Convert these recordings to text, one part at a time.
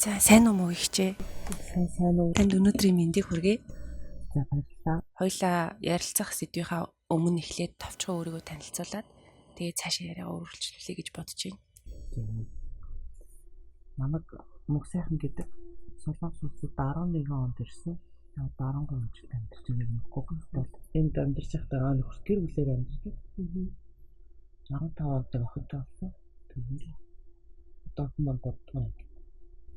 За сайн уу ихчээ. Сайн уу. Танд өнөөдрийн мэндийг хүргэе. За баярлалаа. Хоёлаа ярилцах сэдвийнхаа өмнө эхлээд товчхон өөрийгөө танилцуулаад тэгээд цаашаа яриа үргэлжлүүлэе гэж бодож байна. Намайг Мөнх сайхан гэдэг Солонгос улсад 11 онд ирсэн. Одоо 13 жил амьдарч байгаа юм уу? Бол энд амьдарч байхдаа нөхөр гэр бүлээр амьдардаг. 15 онд охинтой болсон. Тэгэл одоо хүмүүс боддог.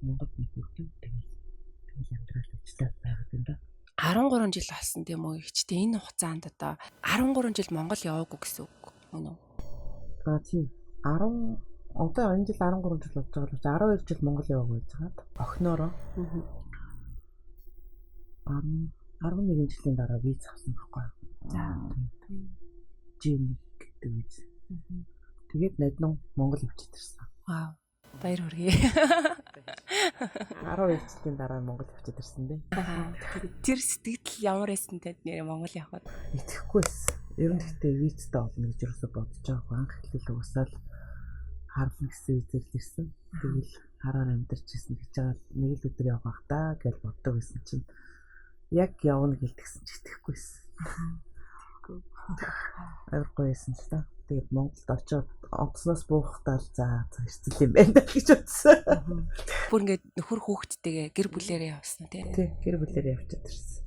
Монгол нэг хүртэл тэгэл амьдрал ажиллаад байгаа юм да. 13 жил болсон тийм үү ихчтэй энэ хугацаанд одоо 13 жил Монгол яваагүй гэсэн үг мөн үү? Тийм. Одоо энэ жил 13 жил болж байгаа л 12 жил Монгол яваагүй байж байгаа. Охиноороо 11 жилийн дараа виз авсан байхгүй юу? За. Жин гэдэг виз. Тэгээд найднуу Монгол явчихад ирсэн. Вау. Баяр хүргэе. 12 жилийн дараа Монгол явчихад ирсэн дээ. Тэр сэтгэл ямар байсан танд нэр Монгол явахад? Итгэхгүй байсан. Ер нь гэхдээ визтэй олно гэж юусоо бодож байгаагүй. Анх эхлэл угсаал харлан гэсэн визээр ирсэн. Тэгвэл хараар амьдарч ирсэн гэж байгаа нэг л өдөр явах таа гэж боддог байсан чинь яг явна гэлтгсэн ч итгэхгүйсэн. Айргүй байсан ч та. Тэгээд Монголд очиод онгоцноос буухтаа л за ирсэн юм байна гэж бодсон. Бүр ингээд нөхөр хүүхдтэйгээ гэр бүлээрээ явсан тийм. Тий, гэр бүлээрээ явчихад ирсэн.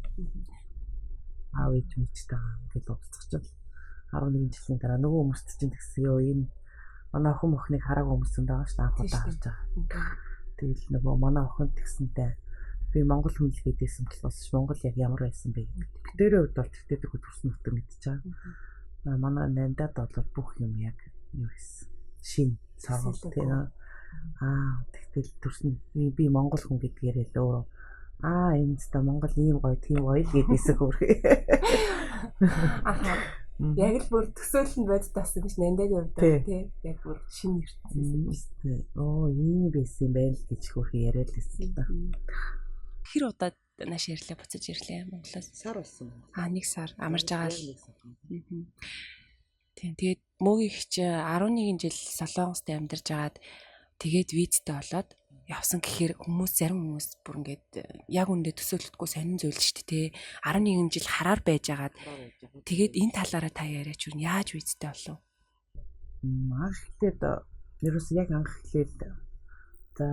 Аав ээж мэдтэй ингээд уулзчихвал 11 жилийн дараа нөгөө хүмүүст чинь тэгсэн ёо энэ манай охин охиныг хараагүй хүмүүс байгаа шүү дээ анх удаа харж байгаа. Тэгэл нөгөө манай охин тэгсэнтэй би Монгол хүн л гэдээсэн болохоос Монгол яг ямар байсан бэ гэдэг. Дээрээ хувьд бол тэгтээ тэр төрсөн нөхөр мэдчихэе. Манай нандад бол бүх юм яг юу гэсэн шин цаавал тийм тэгтэл төрсөн би Монгол хүн гэдгээрээ л өөрөө энэ ч та Монгол ийм гоё тийм гоё л гэдээсээ хөрхөө. Яг л бүр төсөөлөл нь боддоос гэж нандад явдаг тийм яг бүр шин ертөнцийн ийм байсан байл гэж хөрхөө яриад л байсан та. Хэр удаад нааш ирлээ буцаж ирлээ Монголоос? Сар болсон. Нэг сар амарч байгаа л. Тийм тэгээд мөгийн ихч 11 жил Солонгост амьдарч агаад тэгээд визтэй болоод явсан гэхээр зарим хүмүүс бүр ингээд яг үндэ төсөөлөлтгүй сонин зүйл шүү дээ. 11 жил хараар байж агаад тэгээд энэ талаараа та яриач юу яаж визтэй болов? Анх эхлээд ерөөс яг анх эхлээд за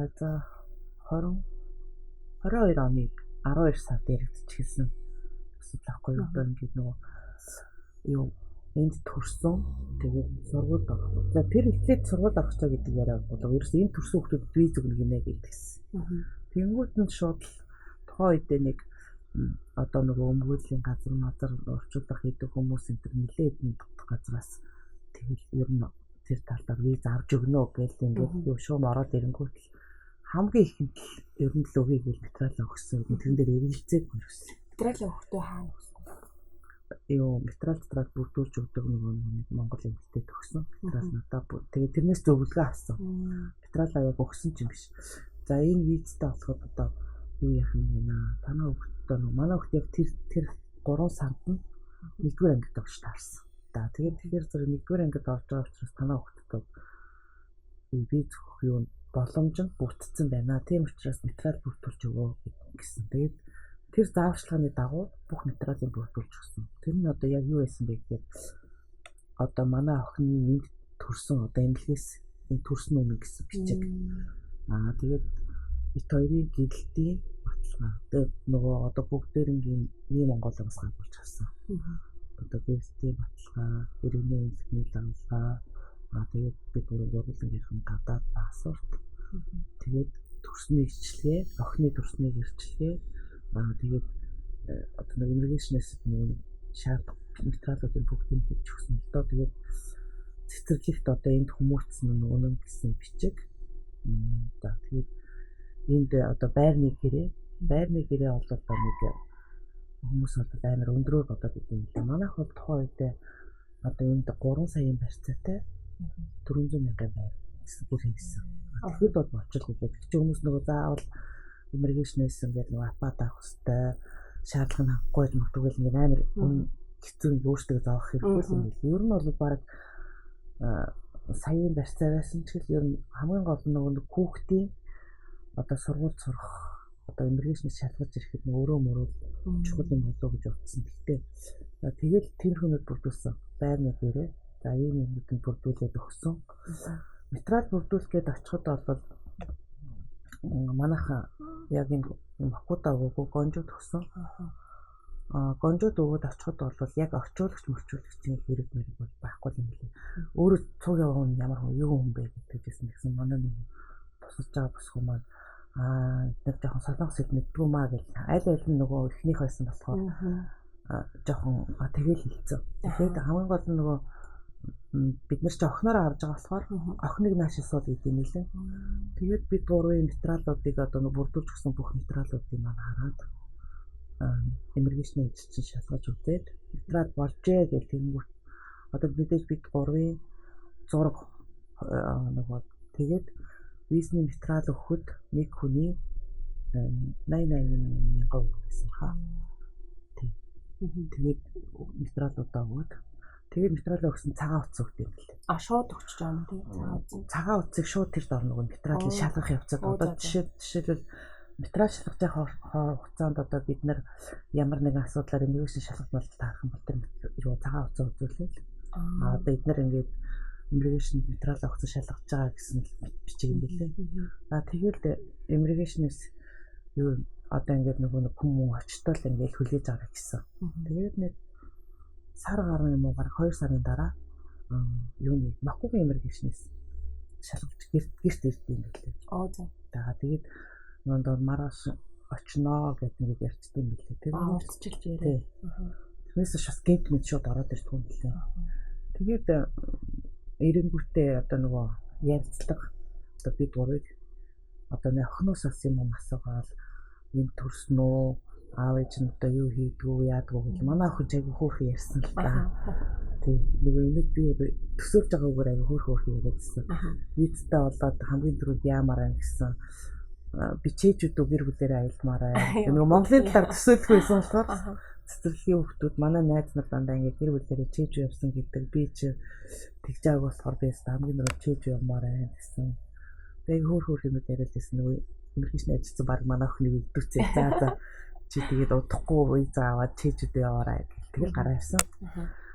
22 оны 12 сард яригдчихсэн. Эсвэл ахгүй юу одоо ингээд нөгөө юу энд төрсөн тэгээд сургуульд орох. За тэр эхлээд сургуульд орох чаа гэдэг яриа болов. Ерөөс энэ төрсөн хүмүүс виз өгнө гинэ гэдгийгсэн. Тэнгүүт нь шууд тухайн үедээ нэг одоо нөгөө өмгөөлийн газар орчуулах хийдэг хүмүүс энэ нэлээд нэгдэх газраас тэгэл ер нь тэр талаар виз авч өгнө гэж ингээд шуум ороод ирэнгүүт хамгийн ихэнд ер нь л өгье гэж материал өгсөн. Тэрэн дээр эргэлзээд өгсөн. Материал өгөхдөө хаана өгсөн? Материал бүрдүүлж өгдөг нэг Монгол эмэгтэй төгсөн. Материал надад тэгээд тэрнээс зөвлөгөө авсан. Материалаа яг өгсөн ч юм биш. За энэ визтэй болоход одоо юу яах юм бэ? Танаа өгөхдөө манай өгт яг тэр 3 сард нь 1-р ангид орж таарсан. Тэгэхээр зэрэг 1-р ангид орж байгаа учраас танаа өгөхдөө виз өгөх юм боломж нь бүтцэн байна. Тийм учраас материал бүрдүүлж өгөө гэсэн. Тэгээд тэр зааварчилгааны дагуу бүх материалыг бүрдүүлж өгсөн. Тэр нь одоо яг юу байсан бэ гэхээр одоо манай охины энд төрсөн одоо эмнэлгээс энэ төрсөн өмнө гэсэн бичиг. Тэгээд бит хоёрын гэрэлтийн баталгаа. Тэгээд нөгөө одоо бүгдээрингийн ийм Монголоос гаргуулж авсан. Одоо гэрэлтийн баталгаа, иргэний эмнэлгийн ламлаа. Тэгээд бид гурван гадаад паспорт. Тэгээд төрсний гэрчлэгээ, охины төрсний гэрчлэгээ. Тэгээд одоо нэг иммиграшнээс нэг шаардлага материалуудыг бүгдийг хийж өгсөн л доо. Тэгээд цэцэрлэгт одоо энд хүмүүцсэн үнэн гэсэн бичиг. Тэгээд энд одоо байрны гэрээ ололтой нэг хүмүүс одоо амар өндрөөр бодоод идэв юм. Манайх бол тухайн үед одоо энд 3 саяын барьцаатай 400,000 байр гэрээ гэсэн. Тэгэхэд бол очилгүй гэдэг чи хүмүүс нөгөө заавал иммиграшнээс ингээд нөгөө апат авах хэрэгтэй шаардлага нь хангахгүй гэж магадгүй ингээд амар хэцүү өөртөө заах хэрэггүй юм биш. Ер нь бол баг саяын барьцаараас нь ч ер нь хамгийн гол нь нөгөө хүүхдийн одоо сургууль сурах одоо иммиграшнээс шалгаж ирэхэд нэг өөрөө мөрөө чухал юм болоо гэж бодсон. Гэхдээ тэгэл тэр хүмүүс бүрдүүлсэн байрны дээрээ за ийм юмнуудыг бүрдүүлээд өгсөн. Материал бүрдүүлэхэд очиход бол манайха яг энэ Макута өгөө гонжууд өгсөн. Гонжууд өгөөд очиход бол яг орчуулагч мөрчүүлагчийн хэрэг мэрэг бол байхгүй юм лээ. Өөрөө цуг яваа ямар хүн бэ гэдэгсэн гэсэн манай нөгөө тусалж байгаа бос хүмүүс маань нэг жоохон солонгос хэл мэдгүй маа гэж аль нь нөгөө ихнийх байсан болохоор жоохон тэгэл хэлсэн. Тэгэхээр хамгийн гол нь нөгөө бид нар ч охиноор авч байгаа болохоор охиныг наашилсууд гэдэг юм лээ. Тэгээд бид гурван материалуудыг одоо бүрдүүлж өгсөн бүх материалуудыг маань хараад иммиграшны эзэн шалгаж үзээд материал болжээ гэх тэнгүүт одоо мэдээж бид гурван зураг нөгөө тэгээд визний материал өгөхөд нэг хүний 80,000 гэсэн хаа. Тэгээд материалуудаа өгөөд тэгээд материал өгсөн цагаан утас өгд юм билээ. Шууд өгч байгаа юм тийм цагаан утсыг шууд тэр дор нөгөө материалыг шалгах явцад одоо жишээлбэл материал шалгаж байгаа хугацаанд одоо бид нар ямар нэгэн асуудлаар иммиграшн шалгах болол таарах юм бол тэр юу цагаан утас үзүүлээд одоо бид нар ингээд иммиграшн материал өгсөн шалгаж байгаа гэсэн бичиг юм билээ. Тэгээд иммиграшнээс юу одоо ингээд нөгөө хүмүүс очтол ингээд хүлээж авах гэсэн. Тэгээд нэг сар гаруй юм уу баг 2 сарын дараа юуны Макугийн иммиграшнээс шалгаж гэрт ирдэг юм билээ. За. Тэгээд нөндөө маргааш очноо гэдэг нэг ярьцдаг юм билээ. Тэр уулзчихж яриа. Тэрнээс шас гэнт мэд шууд ороод ирдэг юм билээ. Тэгээд эренгүүтээ одоо нөгөө ярилцлага одоо бид гурыг одоо нэг охноос авсан юм асуугаал юм төрснөө аав ээж нь одоо юу хийдгүү яадгүү гэж манай охин яг хөөхөн ярьсан л та. Тийм нөгөө энэ би төсөөлж байгаа үгээр аяг хөөхөн яриадсан. Визтэй болоод хамгийн түрүүнд яамаар юм гэсэн бичээжүүд гэр бүлээрээ аялдмаар байна. Нөгөө Монголын талаар төсөөлөх байсан болохоор цэцэрлэгийн хүмүүс манай найз нар дандаа ингээд гэр бүлээрээ чийж явсан гэдэг би ч тэгж байгааг болохоор би хамгийн нөгөө чийж явмаар байна гэсэн. Тэгээ хөөхөн юм яриадсан нөгөө иммиграшн ажилласан баг манай охиныг илдвэцээ. За чи тэгээд удахгүй виз аваад чийжүүд яваарай гэх тэгэл гараа явсан.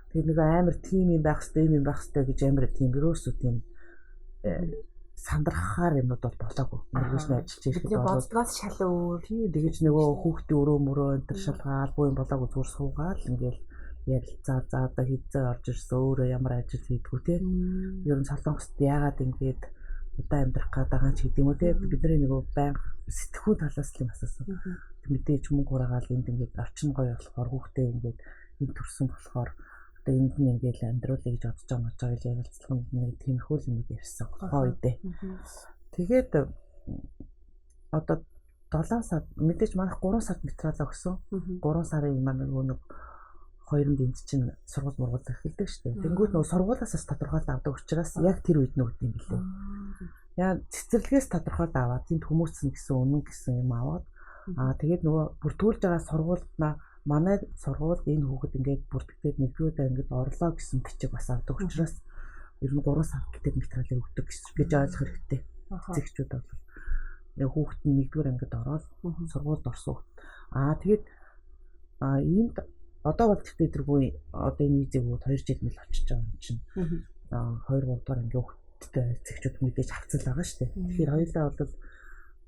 Тэгээд нөгөө амар тим юм байх хэвээр гэж амар тим ерөөсөө тийм сандрахаар юмуд бол болоогүй. Иммиграшн ажиллаж ирэхэд бол боддгоос шал өөр. Тийм тэгэж нөгөө хүүхдийн өрөө мөрөө энэ төр шалгаалгүй юм болоогүй зүгээр суугаал ингээл ярилцаа за одоо хийцээ орж ирсэн өөрөө ямар ажил хийдгүү те. Ер нь солонгост яагаад ингээд удаа амьдрах гэдэг ч гэдэг юм уу те. Бидний нөгөө байнга сэтгхүү талаас л юм асуусан. Мэдээж мөнгө хураагаал энд ингээд орчин гоё болохоор хүүхдээ ингээд энэ төрсөн болохоор одоо энд нь ингээд амьдруулъя гэж бодож байгаа гэж ярилцлага нэг тиймэрхүү юм ярьсан хойдээ. Тэгээд одоо 7 сар мэдээж манайх 3 сард материал өгсөн. 3 сарын манай нэг 2-нд энд чинь сургууль мургуул эхэлдэг шүү дээ. Тэнгүүд нөгөө сургуулиасаа тодорхойлт авдаг учраас яг тэр үед нөгд юм билээ. Яа цэцэрлэгээс тодорхойлт аваад тэнд хүмүүс нь гэсэн үнэн гэсэн юм аваад тэгээд нөгөө бүртгүүлж байгаа сургуульднаа манай сургуульд энэ хүүхэд ингээд бүртгэдэг нэгдүгээр ангид орлоо гэсэн бичиг бас авдаг учраас ер нь 3 сар гэдэг материалыг өгдөг гэж ойлгох хэрэгтэй. Эцэгчүүд бол яг хүүхэд нь нэгдүгээр ангид ороод сургуульд орсон. Тэгээд энд одоо бол тэгтээ тэргүй одоо энэ визэг өгөөд 2 жил мэл очиж байгаа юм чинь 2-3 дугаар ангийн хүүхэдтэй эцэгчүүд мэдээж хавцал байгаа шүү дээ. Тэгэхээр хоёулаа бол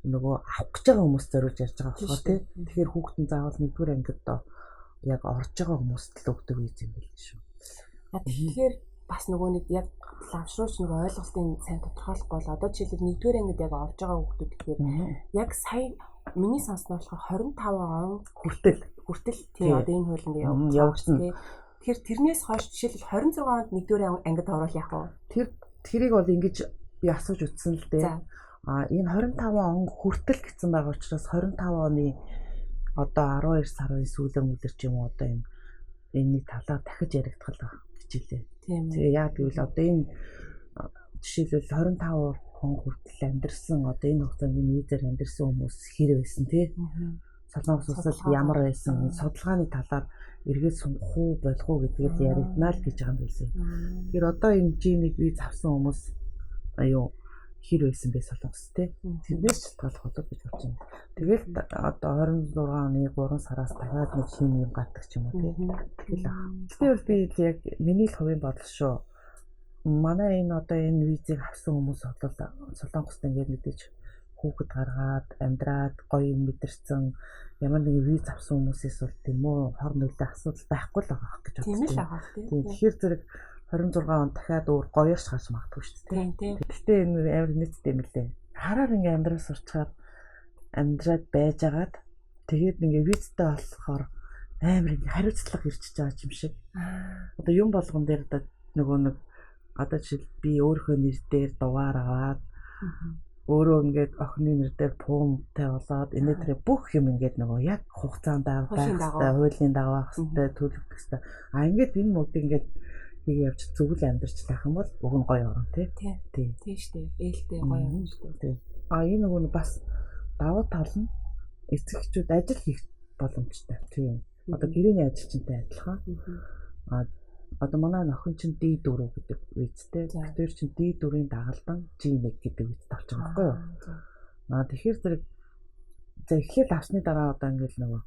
нөгөө авах гэж байгаа хүмүүс зориулж ярьж байгаа болохоор тийм. Тэгэхээр хүүхдэн заавал нэгдүгээр ангид яг орж байгаа хүмүүст л өгдөг үе юм байл шүү. Тэгэхээр бас нөгөө нэг яг лавшруулж нөгөө ойлголтын сайн тодорхойлох бол одоо жишээлбэл нэгдүгээр ангид яг орж байгаа хүүхдүүд тэгэхээр яг сая миний сонсноор болохоор 25 он хүртэл тийм одоо энэ хууль ингээ явагдсан тийм. Тэгэхээр тэрнээс хойш жишээлбэл 26 онд нэгдүгээр ангид орвол яах вэ? Тэрийг бол ингэж би асууж утсан л дээ. Энэ 25 он хүртэл гэсэн байгаа учраас 25 оны одоо 12 сарын сүүлэн ч юм уу одоо энэний талаар дахиж яригдах л гэж хэлээ. Тэгээ яг гэвэл одоо энэ жишээлбэл 25 он хүртэл амьдэрсэн одоо энэ хугацаанд энэ визээр амьдэрсэн хүмүүс хэр байсан тий. Солонгос улсад ямар байсан судалгааны талаар эргээд сунгах уу болох уу гэдгийг яригдмаа л гэж байгаа юм билээ. Тэгэхээр одоо энэ G1 виз авсан хүмүүс хэр байсан бэ Солонгос те. Тэрнээс шалтгаалх болов гэж бодож байна. Тэгэл одоо 26 оны 3 сараас дахиад нэг шинэ юм гардаг ч юм уу те. Тэгэл аа. Тэгвэл би яг миний хувийн бодол шүү. Манай энэ одоо энэ визийг авсан хүмүүс бол Солонгост ингээд мэдээж хүүхэд гаргаад амьдраад гоё юм мэдэрсэн ямар нэгэн виз авсан хүмүүсээс бол тийм үү хор нөлөө асуудал байхгүй л байгаа гэж боддог. Тийм л байгаа тийм. Тэгэхээр зэрэг 26 он дахиад өөр гоёш гарч магадгүй шүү дээ. Тийм. Гэхдээ энэ амар нийттэй юм лээ. Хараар ингээ амьдрал сурчаад амьдраад байжгаад тэгээд ингээ визтэй болохоор амар ингээ хариуцлага ирчихэж байгаа юм шиг. Одоо юм болгон дээр одоо нөгөө нэг одоо жишээл би өөрийнхөө нэр дээр дугаар аваад өөрөө ингээд охины нэр дээр пуумтай болоод энэтрээ бүх юм ингээд нөгөө яг хугацаанд байх хэрэгтэй, хуулийн дагуу байх хэрэгтэй, төлөвлөх хэрэгтэй. А ингээд энэ модыг ингээд хийг явж зүгэл амьдарч лах юм бол уг нь гоё орон тий. Тийм шүү дээ. Ээлтэй гоё орон шүү дээ. А энэ нөгөө бас давуу тал нь эцэгчүүд ажил хийх боломжтой. Тийм. Одоо гэрээний ажилчинтай адилхан. А одоо манай охин чинь D4 гэдэг визтэй. Тэр чинь D4-ийн дагалдан G1 гэдэг визтэй авч байгаа байхгүй юу? Аа тэгэхээр зэрэг за эхлээд авсны дараа одоо ингээл нөгөө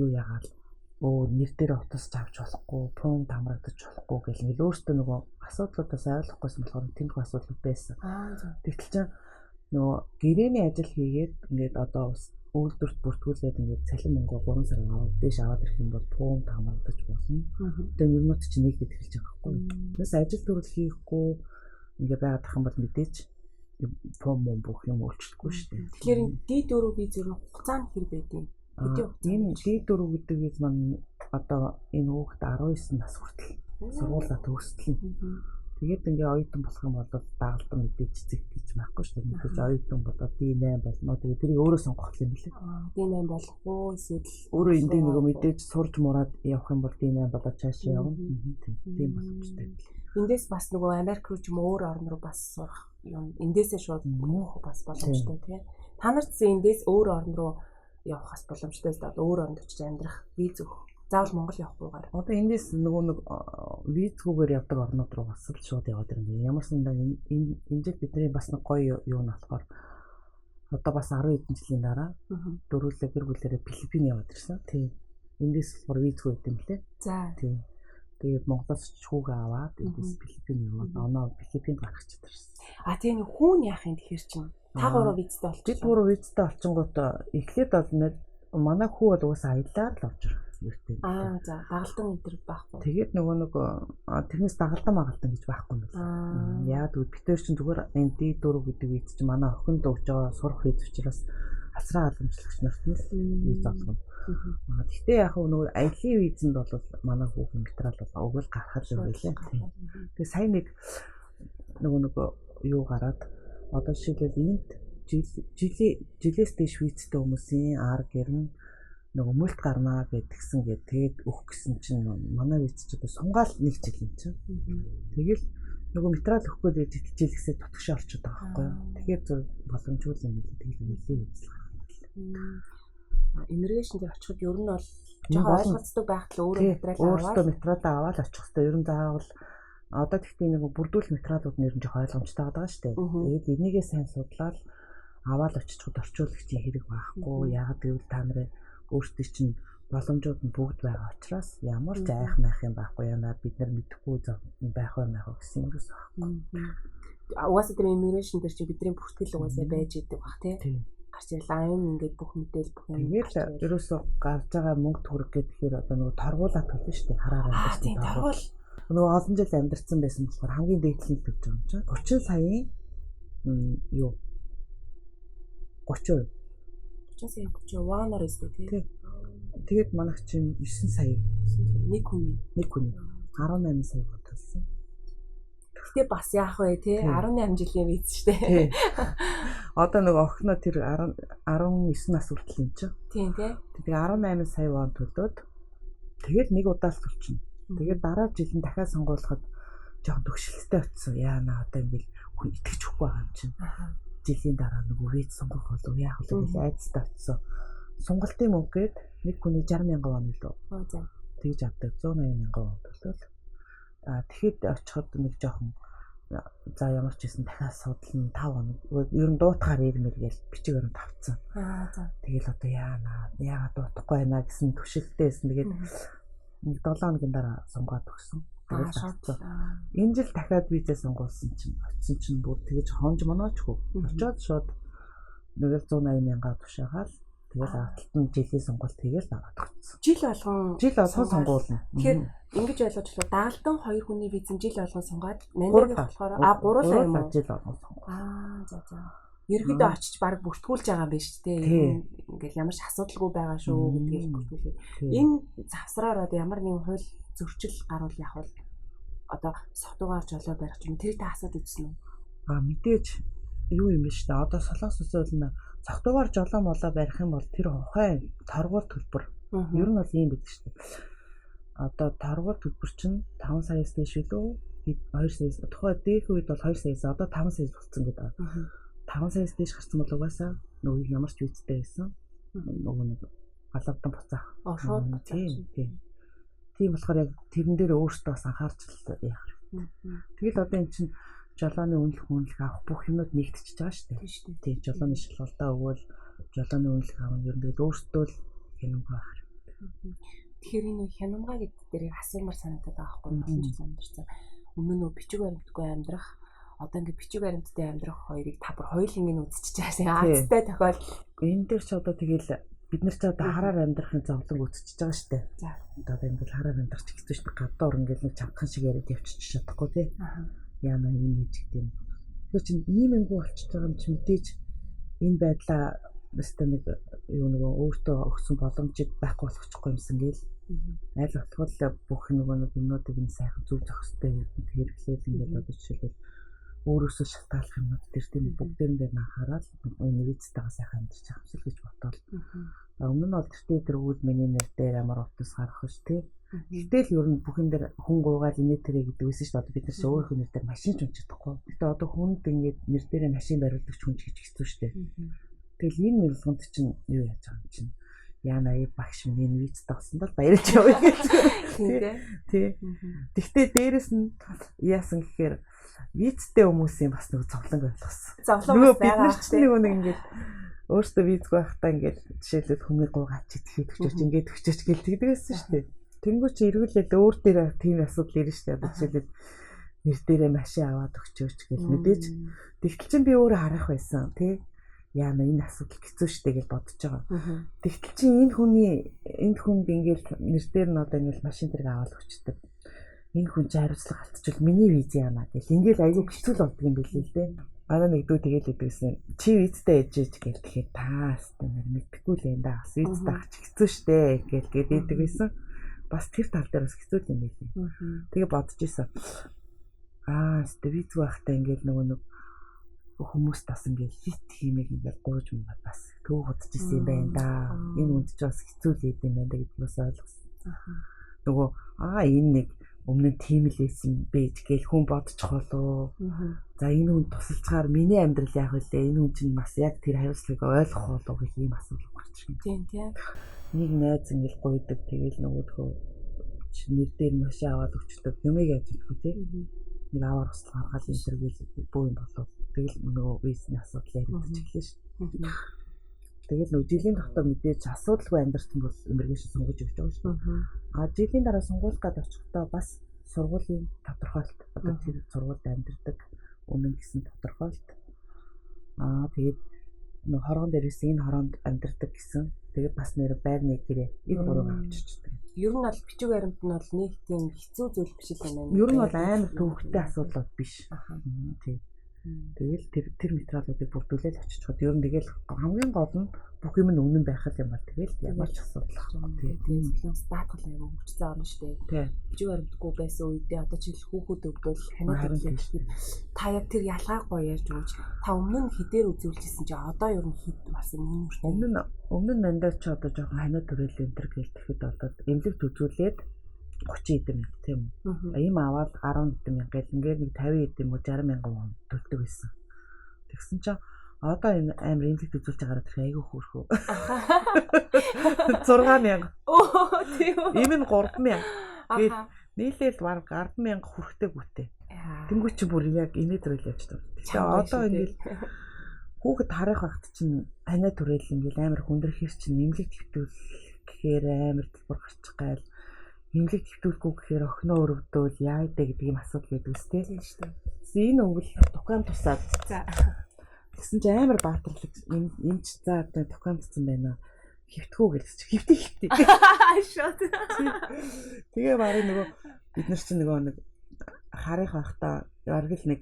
юу яагаад нэр дээр утасч авч болохгүй, пункт хамрагдаж болохгүй гэл ингээл өөртөө нөгөө асуудлуудаас ойлгохгүйсэн болохоор тэмдэг асуудал байсан. Тэгтэл чинь нөгөө гэрээний ажил хийгээд ингээд одоо үйлдвэрт бүртгүүлээд ингээд цалин мөнгө 3 сар аваад дэш аваад ирэх юм бол пункт хамрагдаж болно. Тэгээ минут чинь нэгдэд эхэлж байгаа байхгүй юу? Тэрс ажил төрөл хийхгүй ингээд байгаад ах юм бол мэдээч пункт бүх юм өөрчлөхгүй шүү дээ. Тэгэхээр D4 виз ер нь хугацаа нь хэр байдیں۔ Энэ D4 гэдэг виз маань одоо энэ хүүхэд 19 нас хүртэл сургуулаа төгсдөл нь. Тэгээд ингээ оюутан болох юм бол дагалдан мэдээж эцэг гэж байхгүй шүү дээ. Мэдээж оюутан болоод D8 болно. Тэгээд тэрийг өөрөө сонгох юм билээ. D8 болох уу эсвэл өөрөө эндээ нөгөө мэдээж сурж мураад явах юм бол D8 болоод цаашаа явна. Тийм боломжтой. Эндээс бас нөгөө Америк руу ч юм өөр орн руу бас сурах юм. Эндээсээ шууд мөнх бас боломжтой тийм. Та нарт эндээс өөр орн руу явах бас боломжтой л да. Өөр оронд очиж амьдрах виз өгөх. Заавал Монгол явахгүйгээр. Одоо эндээс нөгөө нэг визгүйгээр явдаг орнууд руу бас л шууд яваад ирнэ. Ямар сандаа энэ жил бидний бас нэг гоё юу нь болохоор одоо бас 10 хэдэн жилийн дараа дөрвөлээ гэр бүлээрээ Филиппин яваад ирсэн. Тийм. Эндээс болохоор визгүй байт юм лээ. За. Тийм. Тэгээд Монголоос ч хүүгээ аваад эндээс Филиппин яваад оноо Филиппинд гарах гэж ирсэн. А тийм хүүн яах юм тэгэхээр чинь та гурав визтэй болчих. Бид гурав визтэй олчингууд эхлээд бол манай хүү бол угаасаа аялаар л орж ирсэн. За дагалдан энэ байхгүй. Тэгээд нөгөө тэрнээс дагалдан гэж байхгүй юм байна. Яагаад гэвэл бид тэр чинь зүгээр энэ D4 гэдэг виз чинь манай охинд өгж байгаа сурах виз учраас асраа халамжлагч нарт нь виз олгоно. Гэхдээ яг нөгөө аялын визэнд бол манай хүүхэн материал бол өгөл гаргах юм байлээ. Тэгээд сайн нэг нөгөө юу гараад одоо жишээлбэл энд жилээс дэш визтэй хүмүүсийн гэр нь нөгөө мөлт гарнаа гэдгсэн тэгээд өгөх гэсэн чинь манай виз ч одоо сунгаал нэг жил юм чинь. Тэгэл нөгөө материал өгөхгүй л итгэжэл гэсээ тотгошоо олчиход байгаа байхгүй юу. Тэгэхээр зөв боломжгүй юм билээ. Тэгэл нэлийн виз гаргах юм байна. Иммиграшн дээр очиход ер нь бол жоохон ойлголцдог байхад л өөрөө материал аваад очих хэрэгтэй. Ер нь заавал одоо тэгтээ нэг бүрдүүлэх материалууд нэр нь жоохон ойлгомжтой байгаа шүү дээ. Тэгээд энийгээ сайн судлаад аваад очиход орчуулагчийн хэрэг байхгүй. Яагаад гэвэл та нарын өөрсдөө чинь боломжууд нь бүгд байгаа учраас ямар ч айх майх юм байхгүй яна бид нар мэдэхгүй байх гэсэн юм ерөөс байхгүй. Угаасаа тэр иммиграшн дээр чи бидний бүртгэл угаасаа байж идэг бах тий. Гарч ирлаа энэ ингээд бүх мэдээл бүх юм. Тэгээд ерөөсөө гарч байгаа мөнгө төгрөг гэхээр одоо нөгөө торгуулаа төлнө шүү дээ. Хараар амьдсан торгуул. Нөгөө олон жил амьдсан байсан болохоор хамгийн дээдлийн төвч байгаа юм чинь 30 саяын юу 30%. 30 сая 30 ванаар өстэй тий. Тэгээд манайх чинь 9 сая нэг хүн 18 сая төлсөн. Гэтэ бас яах вэ тий 18 жилийн виз штэ. Одоо нөгөө охиноо тэр 19 нас хүртэл юм чинь. Тийм тий. Тэгээд 18 сая вон төлөөд тэгээд нэг удаас төлчихнө. Тэгээд дараа жилийн дахиад сонгуулахад жоохон төгшөлттэй очсон. Яана одоо ингээл хүн итгэж өгөхгүй байгаа юм чинь. Жилийн дараа нөгөө виз сонгох болов яах вэ гэж айцтай очсон. Сунгалтын мөнгөд нэг хүний 60,000 вон илүү. За. Тэгж авдаг 180,000 вон төлөөл. Тэгэхэд очиход нэг жоохон За ямар ч гэсэн дахиад судлан 5 хоног. Ер нь дуутахаар ирмэр гэж бичиг баримт авцсан. За. Тэгэл одоо яагаад дуутахгүй байна гэсэн төвшөлттэйсэн. Тэгээд нэг 7 хоногийн дараа сонгоод өгсөн. Тэгээд авцсан. Энэ жил дахиад визээ сонгуулсан чинь очисон чинь бүр тэгэж хонж моноочгүй. Очоод шууд нэг 180 мянга тушаагаал тэгэл алтан жилийн сонголт хийгээл аваад өгсөн. Жил болгон сонгуулна. Тэгэхээр ингэж ойлгож болох даалдан 2 хүний визэн жил болгон сонгоод манайг болохоор 3 юм уу? Жил болгон сонгоо. За. Ерөнхийдөө очиж баг бүртгүүлж байгаа юм байна шүү дээ. Ингээл ямар ч асуудалгүй байгаа шүү гэдгийг бүртгүүлээд. Энэ завсраар одоо ямар нэгэн хууль зөрчил гарвал яг бол одоо согтуугаар жолоо барих юм тэрийг та асууж үзсэн үү? Мэдээж юу юм бэ шүү дээ. Одоо солонгос улсууд согтуугаар жолоо молоо барих юм бол тэр ухаан торгуур төлбөр ер нь бол ийм байдаг шүү дээ. Одоо торгуур төлбөр чинь 5 саяас дээш үлээ 2 саяас тухайн дэх үед бол 2 саяас одоо 5 саяас болсон гэдэг. 5 саяас дээш гарсан бол угаасаа нөгөө ямар ч визтэй байсан. Нөгөө нэг галавдан буцаах. Шууд буцаах. Тийм болохоор яг тэрэн дээр өөртөө бас анхаарч яах хэрэгтэй. Тэгэл одоо эн чинь жолооны үнэлэх авах бүх юмуд нэгтчихэж байгаа шүү дээ. Тийм жолооны шалгалтаа өгвөл жолооны үнэлэх авах юм ер нь өөртөө л хянамгаа авах. Тэгэхээр энэ хянамгаа гэдэг дээрийг асуумар санагдаад байгаа байхгүй юу? Жил амьдэрсэн. Өмнө нь бичиг баримтгүй амьдрах одоо ингээд бичиг баримттай амьдрах хоёрыг та бүр хоёулынгийн үзчихэж байгаа. Азтай тохиол энэ дээр ч одоо тэгэл бид нар ч одоо хараар амьдрахын зовлон үүсчихэж байгаа шүү дээ. За. Одоо ингээд хараар амьдрах ч гэсэн шүү дээ. Гадуур ингээд нэг чамхан шиг яриад явчих чадахгүй тий. Яна ийм хийж гэдэг юм. Тэр чинь ийм юмгүй болчихж байгаа юм чи мэдээж энэ байдлаа өстө нэг юу нөгөө өөртөө өгсөн боломжийг байхгүй болгочихгүй юмсан гээл. Аль болох бүх нөгөө юмнуудыг нь сайхан зөв зохистой хэрэглээд ингээд одоо жишээлбэл өөрөөсөө шалтгааллах юмнууд тэр тийм бүгдээр нь анхаарал нэгцтэйгээ сайхан амьдарч авчил гэж бодвол. Өмнө нь бол тэр үйл миний нэр дээр ямар утас гарах ш тий. Гэтэл ер нь бүхэн дээр хүн гуугаал инээ тэрэ гэдэг үсэн шүү дээ. Одоо бид нар ч өөрийнхөө нэр дээр машин ч унж чадахгүй. Гэтэ одоо хүнд ингээд нэр дээрээ машин бариулдаг ч хүн ч гэж хэцүү шүү дээ. Тэгэл энэ мэлгонд чинь юу яаж байгаа юм чинь. Яна багш минь виз тавсан бол баярлж явъя гэж. Тий. Тэгтээ дээрэс нь яасан гэхээр визтэй хүмүүсийн бас нэг зовлон ойлгосон. Зовлон байгаа ч нэг ингээд өөртөө визгүй байхдаа ингээд жишээлбэл хүмүүний гуугаад читгэж өчөж ингээд өчөж гэлдэг байсан шүү дээ. Тэнгүү чи эргүүлээд өөр дээр тийм асуудал ирнэ шүү дээ. Жишээлбэл нэр дээрээ машин аваад өчөөч гэл мэдээж. Тэгтэл чин би өөрөө харах байсан тий. Яна энэ асуудал хэцүү шүү дээ гэж бодож байгаа. Тэгтэл чи энэ хүнд ингээд нэр дээр нь одоо ингээд машин зэрэг аваад өчтдөг. Энэ хүн чи хариуцлага алдчихвал миний виз яана гэл ингээд айгүй хэцүү л болдго юм билээ л дээ. Араа нэгдүү тэгэл өгдөгсэн. Чи визтэй ээжэж гэл тэгэхээр таас нэр мэдхгүй л энэ даа. Виз таах хэцүү шүү дээ гэл гэдэг байсан. Бас тэр тал дээр бас хэцүү юм билээ. Тэгээ бодож исэн. Виз байхдаа ингээд нөгөө хүмүүс бас ингээд хит хиймэг ингээд гууж мгээд бас төв hodж исэн юм байна да. Энэ үнд ч бас хэцүү л юм байна да гэдгийг бас ойлгосон. Нөгөө энэ нэг өмнө нь тийм л байсан байж гээл хүн бодчих болоо. За энэ хүн тусалцгаар миний амьдрал яах вэ? Энэ хүн чинь бас яг тэр хариуцлагыг ойлгох болоо гэх ийм асуудал гарч ирсэн. Тийм. Нэг найз ингээд гуйдаг тэгэл нөгөөдхөө нэр дээр машин аваад өчтдөг юмыг яаж хэлэх вэ? Нэг аваар усл гаргаад энэ төр гээл бүү юм болоо. Тэгэл нөгөө визний асуудал яригдчих эхлэв шүү. Тэгэл нөгөө жилийн дотор мэдээж асуудалгүй амьдрсан бол иммиграшн сонгож өгч байгаа шүү. Жилийн дараа сонгуулах гээд очихдоо бас сургуулийн тодорхойлт одоо тэр сургуульд амьдардаг үнэн гэсэн тодорхойлт. Тэгээд нөгөө хоргон дээрээс энэ хороонд амьдардаг гэсэн. Тэгээд бас нэр байрны гэрээ энэ гурав авчирчдаг. Ер нь бол бичиг баримт нь бол нэг тийм хэцүү зүйл биш л юм байна. Ер нь бол амар төвөгтэй асуудал биш. Тийм. Тэгэл тэр материалуудыг бүрдүүлээд очичиход ер нь тэгэл хамгийн гол нь бүх юм нь үнэн байх юм бол тэгэл ямар ч асуудал байхгүй. Тийм статус аягүй хүчтэй орно шүү дээ. Бичиг баримтгүй байсан үедээ одоо жишээл хүүхэд өгдөл ханиад ирлээ. Та яг тэр ялгааг гоё ярьж өгч та өмнө нь хідээр үзүүлжсэн чи одоо ер нь хід бас юм уу? Өмнө нь мандаа ч одоо жоохон ханиад төрөл энэ төр гээл тэгэхэд болоод эмнэлэгт үзүүлээд 30 эдэм тийм үү. Ийм аваад 10 эдэм гэл ингээд нэг 50 эдэм үү 60 мянган вон төлдөг байсан. Тэгсэн чинь одоо энэ амар эмнэлэгт үзүүлж байгаараа тэр айгүй хөөрхөө. 6000. Оо тийм үү. Ийм нь 3000. Нийлээл баг 100000 хүрэхтэй гүтэй. Тэнгүү чи бүр яг инээд төрөл явж байгаа. Тэгээ одоо ингээл хүүхэд харах багт чинь ханаа төрөл ингээл амар хүндрэхэр чинь нэмлэг твтүүл гэхээр амар дэлбэр гарчих гайл. Нэмлэг твтүүлгүй гэхээр охиноо өрөвдөөл яа дэ гэдэг юм асуудал байдаг үстэй. Тийм шүү дээ. Энэ өнгөл дукаан тусаад. За. Тэгсэн чи амар баатарлаг энэ ч за одоо дукаандсан байна. Хөвтгөө гэлж хөвтий. Шот. Тэгээ барыг нөгөө бид нар чинь нөгөө нэг харах байхдаа бараг л нэг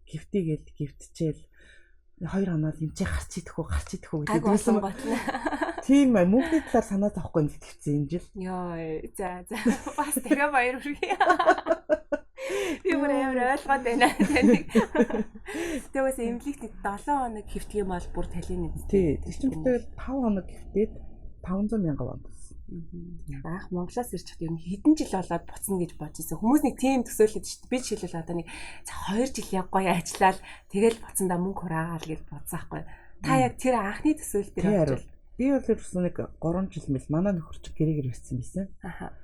гифтигээл гифтчээл 2 хоног хэмжээ гарч идэх үү гэдэг байсан батна. Тийм мөнгөний талаар санаа зовхгүй нэг тэгсэн энэ жил. Йоо за бас тэгээ баяр хүргэе. Би бүр амар ойлгоод байна тань. Тэгээс эмнэлэгт 7 хоног хөвтгий юм бол бүр талын нэг. Тий. Тэр чинь тэгэл 5 хоног хөвтээд 500,000 вон. Анх Монголоос ирж хад ер нь хэдэн жил болоод буцна гэж бодож байсан. Хүмүүс нэг тийм төсөөлөд шүү дээ. Би жишээлбэл одоо нэг 2 жил яг гоё ажиллаад тэгэл буцандаа мөнгө хураагаал гэж бодсон байхгүй. Та яг тэр анхны төсөөл дээр очил. Би бол ерөөсөө нэг 3 жил мэл манай нөхөрч гэрээгээр ирсэн байсан. Аха.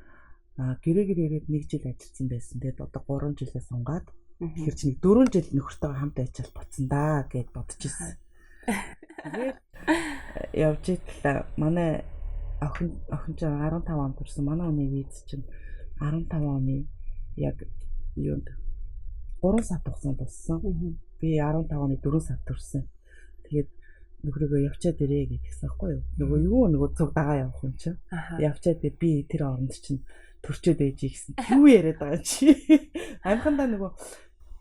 Гэрээгээр ирээд 1 жил ажилласан байсан. Тэгээд одоо 3 жилээ сунгаад тэгэхээр чи нэг 4 жил нөхөртөйгөө хамт ажиллаж буцсан даа гэж бодож ирсэн. Тэгээд явж итлээ манай охин ч 15 онд төрсэн. Манай оны виз чинь 15 оны яг юунд 3 сар тугсан болсон. Би 15 оны 4 сар төрсэн. Тэгээд нөхрөөгөө явчаад ирээ гэдгийгсэн байхгүй юу? Нөгөө цуг дагаа явах юм чинь. Явчаад би тэр оронд чинь төрчөөд ээж ийгсэн. Юу яриад байгаа чи? Амхандаа нөгөө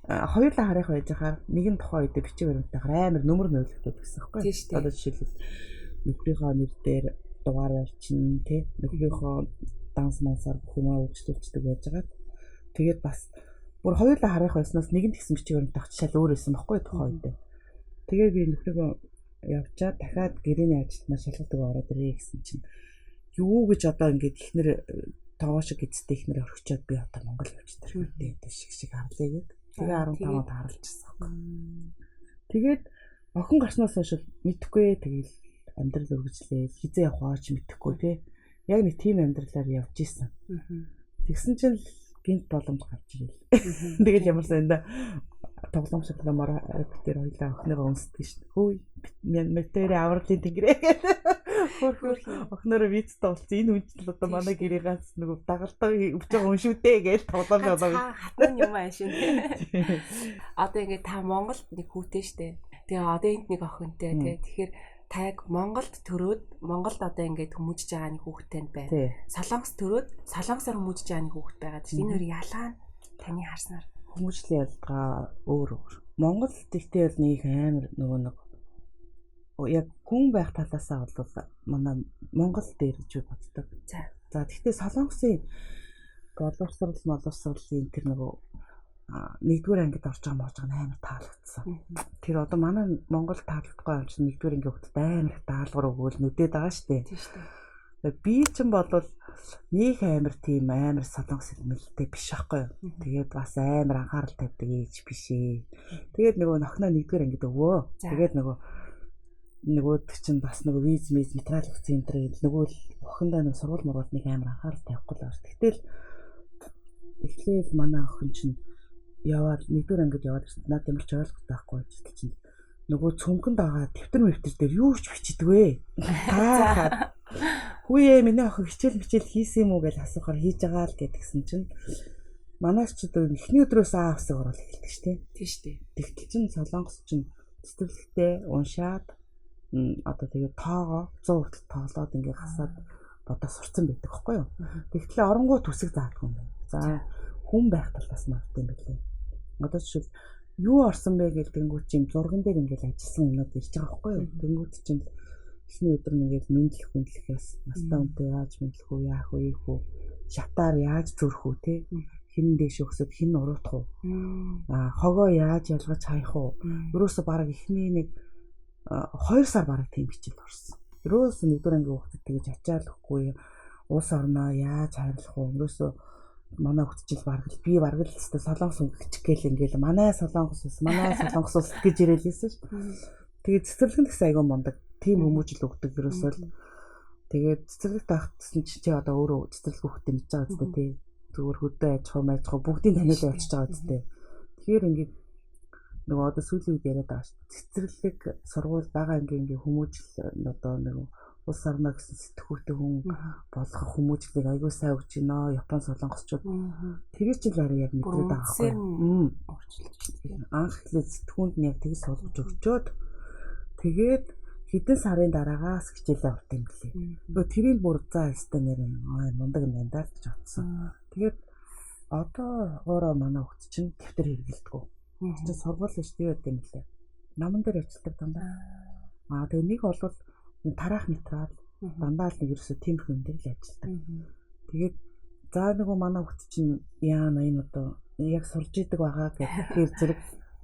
хоёулаа харах байж хахаар нэгэн тухайн үед бичиг баримтаар амар нөмөр нөлөөлөд гэсэн байхгүй юу? Одоо жишээлбэл нөхрийнхөө нэр дээр дугаар явуулчин тий нөхрийнхөө данс мансаар бүх юм үйлчлүүлдэг байж байгаа. Тэгээд бас бүр хоёулаа харах байснаас нэгэн тэгсэн бичиг баримт авчаал өөр байсан байхгүй тухайн үед. Тэгээд би нөхрийгөө явчаад дахиад гэрээний ажилтнаа шалгалдаг ороод ирээ гэсэн чинь юу гэж одоо ингээд ихнэр тоошиг эцтэй ихнэр орхичоод би одоо Монгол явж тэрхүү дээ шиг харлаа гэд. Тэгээ 15 онд харлажсан байхгүй. Тэгээд охин гарснаас хойш мэдхгүй тэгэл амьдрал үргэлжлээ. Хизээ явах ч мэдэхгүй тий. Яг нэг тийм амьдралаар явж исэн. Тэгсэн чинь гинт боломж гарч ирэл. Тэгэл ямарсан энэ тоглоом шалгамаар арбитер хоёлаа охиныгоо өмсдөг шүү дээ. Хөөе мэтэрэ авралын тэнгэрээ. Охинороо вицтэй болсон. Энэ хүн одоо манай гэрээс нөгөө дагалдаг өвч байгаа хүн шүү дээ гэж тоглоом шалгав. Хатан юм аашин. Одоо ингээд та Монголд нэг хүүтэй шүү дээ. Тэгээ одоо энд нэг охинтой тий. Тэгэхээр та яг Монголд төрөөд Монголд одоо ингээд хүмүүжж байгаа нэг хүүхдтэй байна. Солонгос төрөөд солонгосоор хүмүүжж байгаа нэг хүүхд байгаа. Энэ хоёр ялгаа нь таны харснаар хүмүүжлийн ялгаа өөр. Монгол гэхдээ бол нэг амар нөгөө нэг яг хүн байх талаасаа бол манай Монгол дээр гэж боддог. За гэхдээ солонгосын боловсролын тэр нөгөө нэгдүгээр ангид орж байгаа мож байгаа амар таалагдсан. Тэр одоо манай Монгол таалагдахгүй юм чинь нэгдүгээр ангийн хүүхдэд амар их даалгавар өгөөл нүдэд байгаа шүү дээ. Тийм шүү дээ. Би ч юм бол нэг амар тийм амар солонгос хэлмэлтэй биш байхгүй юу. Тэгээд бас амар анхаарал тавьдаг ээж биш ээ. Тэгээд нөгөө нохноо нэгдүгээр ангид өвөө. Тэгээд нөгөөд чинь бас нөгөө виз материал центр гэдэг нөгөө л охиндоо нэг сургууль мурууд нэг амар анхаарал тавихгүй л байна. Гэтэл эхлээл манай охин чинь яваад нэгдүгээр ангид яваад ирсэн. Наад ямар ч ойлгох байхгүй гэж чинь нөгөө цөмгөнд байгаа дэвтэр дээр юу ч бичдэг вэ? Хүүе миний охин хичээл хийсэн юм уу гэж асуухаар хийж байгаа л гэдгсэн чинь манайч ч одоо эхний өдрөөс авсаг орол эхэлдэг шүү дээ. Тийм шүү дээ. Тэгтэл чинь солонгос чинь цэцэрлэгтэй уншаад одоо тэгээд тоогоо 100 хүртэл тоглоод ингээ хасаад одоо сурцсан байдаг байхгүй юу. Тэгтэл оронгоо төсөг заадгүй юм байна. За хүн байх талаас нь авт юм билээ. Одоо жишээл юу орсон бэ гэлтэнгүүт чинь зурган дээр ингээл ажилласан юмнууд ирж байгаа байхгүй юу. Тэнгүүт чинь эхний өдөр нэгээд мэдлэх хүндлэхээс настаа үнтэй яаж мэдлэх үү, яах вэ, ийх үү, шатаар яаж зөрөх үү те. Хин дэш өгсөд хин уруудах уу. Хогоо яаж ялгаж хаях уу. Ерөөсө баг эхний нэг 2 сар баг тийм хичээл орсон. Ерөөсө нэгдүгээр ангийн хүүхдэд тэгэж ачаалахгүй уус орноо яаж хайрлах уу. Ерөөсө манай хүүхдчил би бараг л солонгос өнгөчих гээл ингээл манай солонгос ус гэж ирээлээсэн ш. Тэгээд цэцэрлэгэн гэсэн айгүй мундаг тийм хүмүүжил өгдөг ерөөсөө л. Тэгээд цэцэрлэгт байхсан чи одоо өөрөө цэцэрлэг хүүхдээ мэдж байгаа үстэй тий. Зүгээр хөдөө аж ахуй бүгдийн танилаа явчихж байгаа үстэй. Тэгэхээр ингээд нөгөө одоо сүүлийн үед яриад байгаа шүү. Цэцэрлэг сургууль бага ангийн хүмүүжил одоо нэг улс орно гэсэн сэтгүүтэй хүн болгох хүмүүжлийг аягүй сайн өгч байна. Япон солонгосчууд. Тэр чинь л яг мэдрээд байгаа байхгүй. Анх эхлээд сэтгүүнд нь яг тгий суулгаж өгчөөд тэгээд хэдэн сарын дараагаас хичээлээ авт юм гэлээ. Нөгөө тэрийг бүр заа хэвээр нэр мундаг юм даа гэж бодсон. Тэгээд одоо өөрөө манай хөгт чинь дэвтэр хэрэглэдэг. Чи сургууль биш тийм байт юм лээ. Наман дээр ажилладаг дандаа. Тэгээ нэг бол тараах материал дандаа л нэг ерөөсө тиймэрхүү юм дээр л ажилладаг. Тэгээд за нөгөө манай хөгт чинь яана энэ одоо яг сурж идэг байгаа гэхээр зэрэг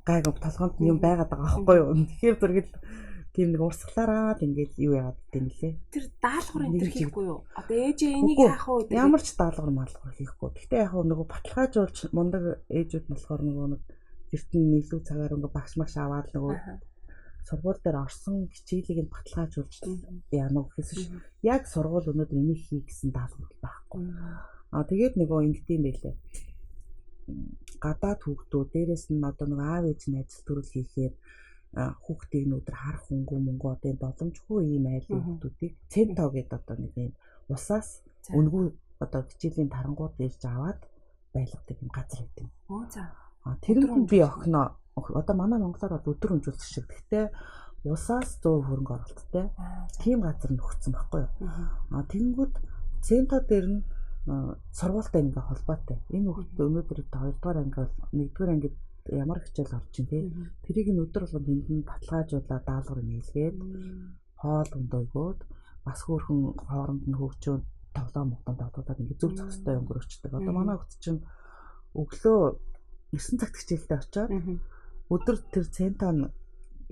гайг толгоонд юм байгаад байгаа байхгүй юу. Тэгэхээр зэрэг тийм нэг урсгалаараа ингээд юу яагаад гэдэм лээ. Тэр даалгавар энэ төр хийхгүй юу? Одоо ээжээ энийг яах вэ? Ямар ч даалгавар маалгавар хийхгүй. Гэхдээ яг нөгөө баталгаажуулж мундаг ээжүүд болохоор нөгөө нэг эртний нийлүү цагаар ингээ багш магш аваад нөгөө сургууль дээр орсон хичээлийг нь баталгаажуулж яана гэхээс ш. Яг сургууль өнөөдөр энийг хий гэсэн даалгавар байхгүй. Тэгээд нөгөө ингэдэм байлээ. Гадаад хүүхдүүд дээрэс нь одоо нэг аав ээж нь ажил төрөл хийхээр хүүхдийг өнөөдөр харах хөнгөө мөнгө одоо боломжгүй ийм айлын хүүхдүүдийг центоо гэдэг одоо нэг юм усаас өнгөө одоо хичээлийн тарангууд ирж аваад байлгадаг юм газар гэдэг. Тэр нь би охиноо одоо манай монголоор бол өдөр хөнжүүлэх шиг. Гэхдээ усаас 100 хөрөнгө оруулалттай тийм газар нөхцсөн байхгүй юу. Тэгэнгүүт центоо дээр нь сургуультай ингээ холбоотой. Энэ хүүхд өнөөдөр 2 дугаар анги бол 1 дугаар ангид ямар хичээл орж ин тий. Тэрийг нь өдөр болгон тэнд нь баталгаажуулаад даалгавар нийлгээд хоол ундаа өгөөд бас хөөрхөн хооронд нь хөгжөөд тоглоом тоглоод ингээ зөв зөвхөстэй өнгөрөөчдөг. Одоо манай хүүхд чинь өглөө 9 цагт хичээлдээ очиод өдөр тэр центон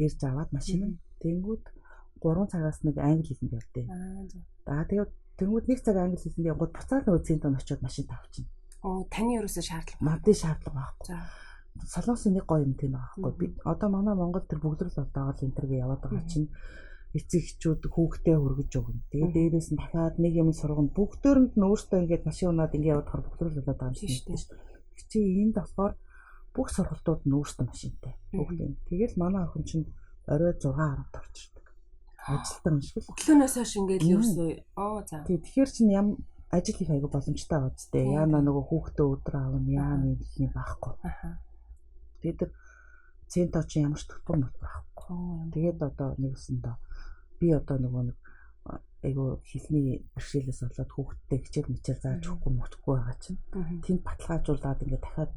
ирж аваад машин тэнгүүд 3 цагаас нэг англи хэлэнд явдээ. Тэгээд тэнгүүд 1 цаг англи хэлэнд явгод буцаад нөгөө центон очиод машин тавьчихна. Таны ерөөсөө шаардлага. Надын шаардлага байхгүй. Солонгосын нэг гоё юм тийм байхгүй. Би одоо манай Монгол тэр бүгдрэл болоогоо интервью яваад байгаа чинь эцэг эхчүүд хүүхдээ хөргөж өгнө. Тэгээд дээрээс нь дахиад нэг юм сургана. Бүгдөөрэнд нь өөртөө ингээд машин унаад ингээд яваад хор бүгдрэл болоод байгаа юм шиг шүү дээ. Чи энд болохоор бүх сургалтууд нь өөртөө машинтай. Бүгд. Тэгэл манай охин чинь орой 6:10 орчирдаг. Ажилтан юм шиг л. Өглөөнөөс хойш ингээд ерөөсөө за. Тэгэхээр чинь ажил их айгу боломжтой байгаа зү. Яана нөгөө хүүхдээ өдөр аавна яана нэг юм байхгүй. Тэгээд центоо чи ямар ч төлбөр байхгүй. Тэгээд одоо нэгсэндээ би одоо нөгөө нэг айгу хэлний бэрхшээлээс болоод хүүхдтэй хичээл мичээл зааж өгөхгүй мөтөхгүй байгаа чинь. Тэнд баталгаажуулаад ингээд дахиад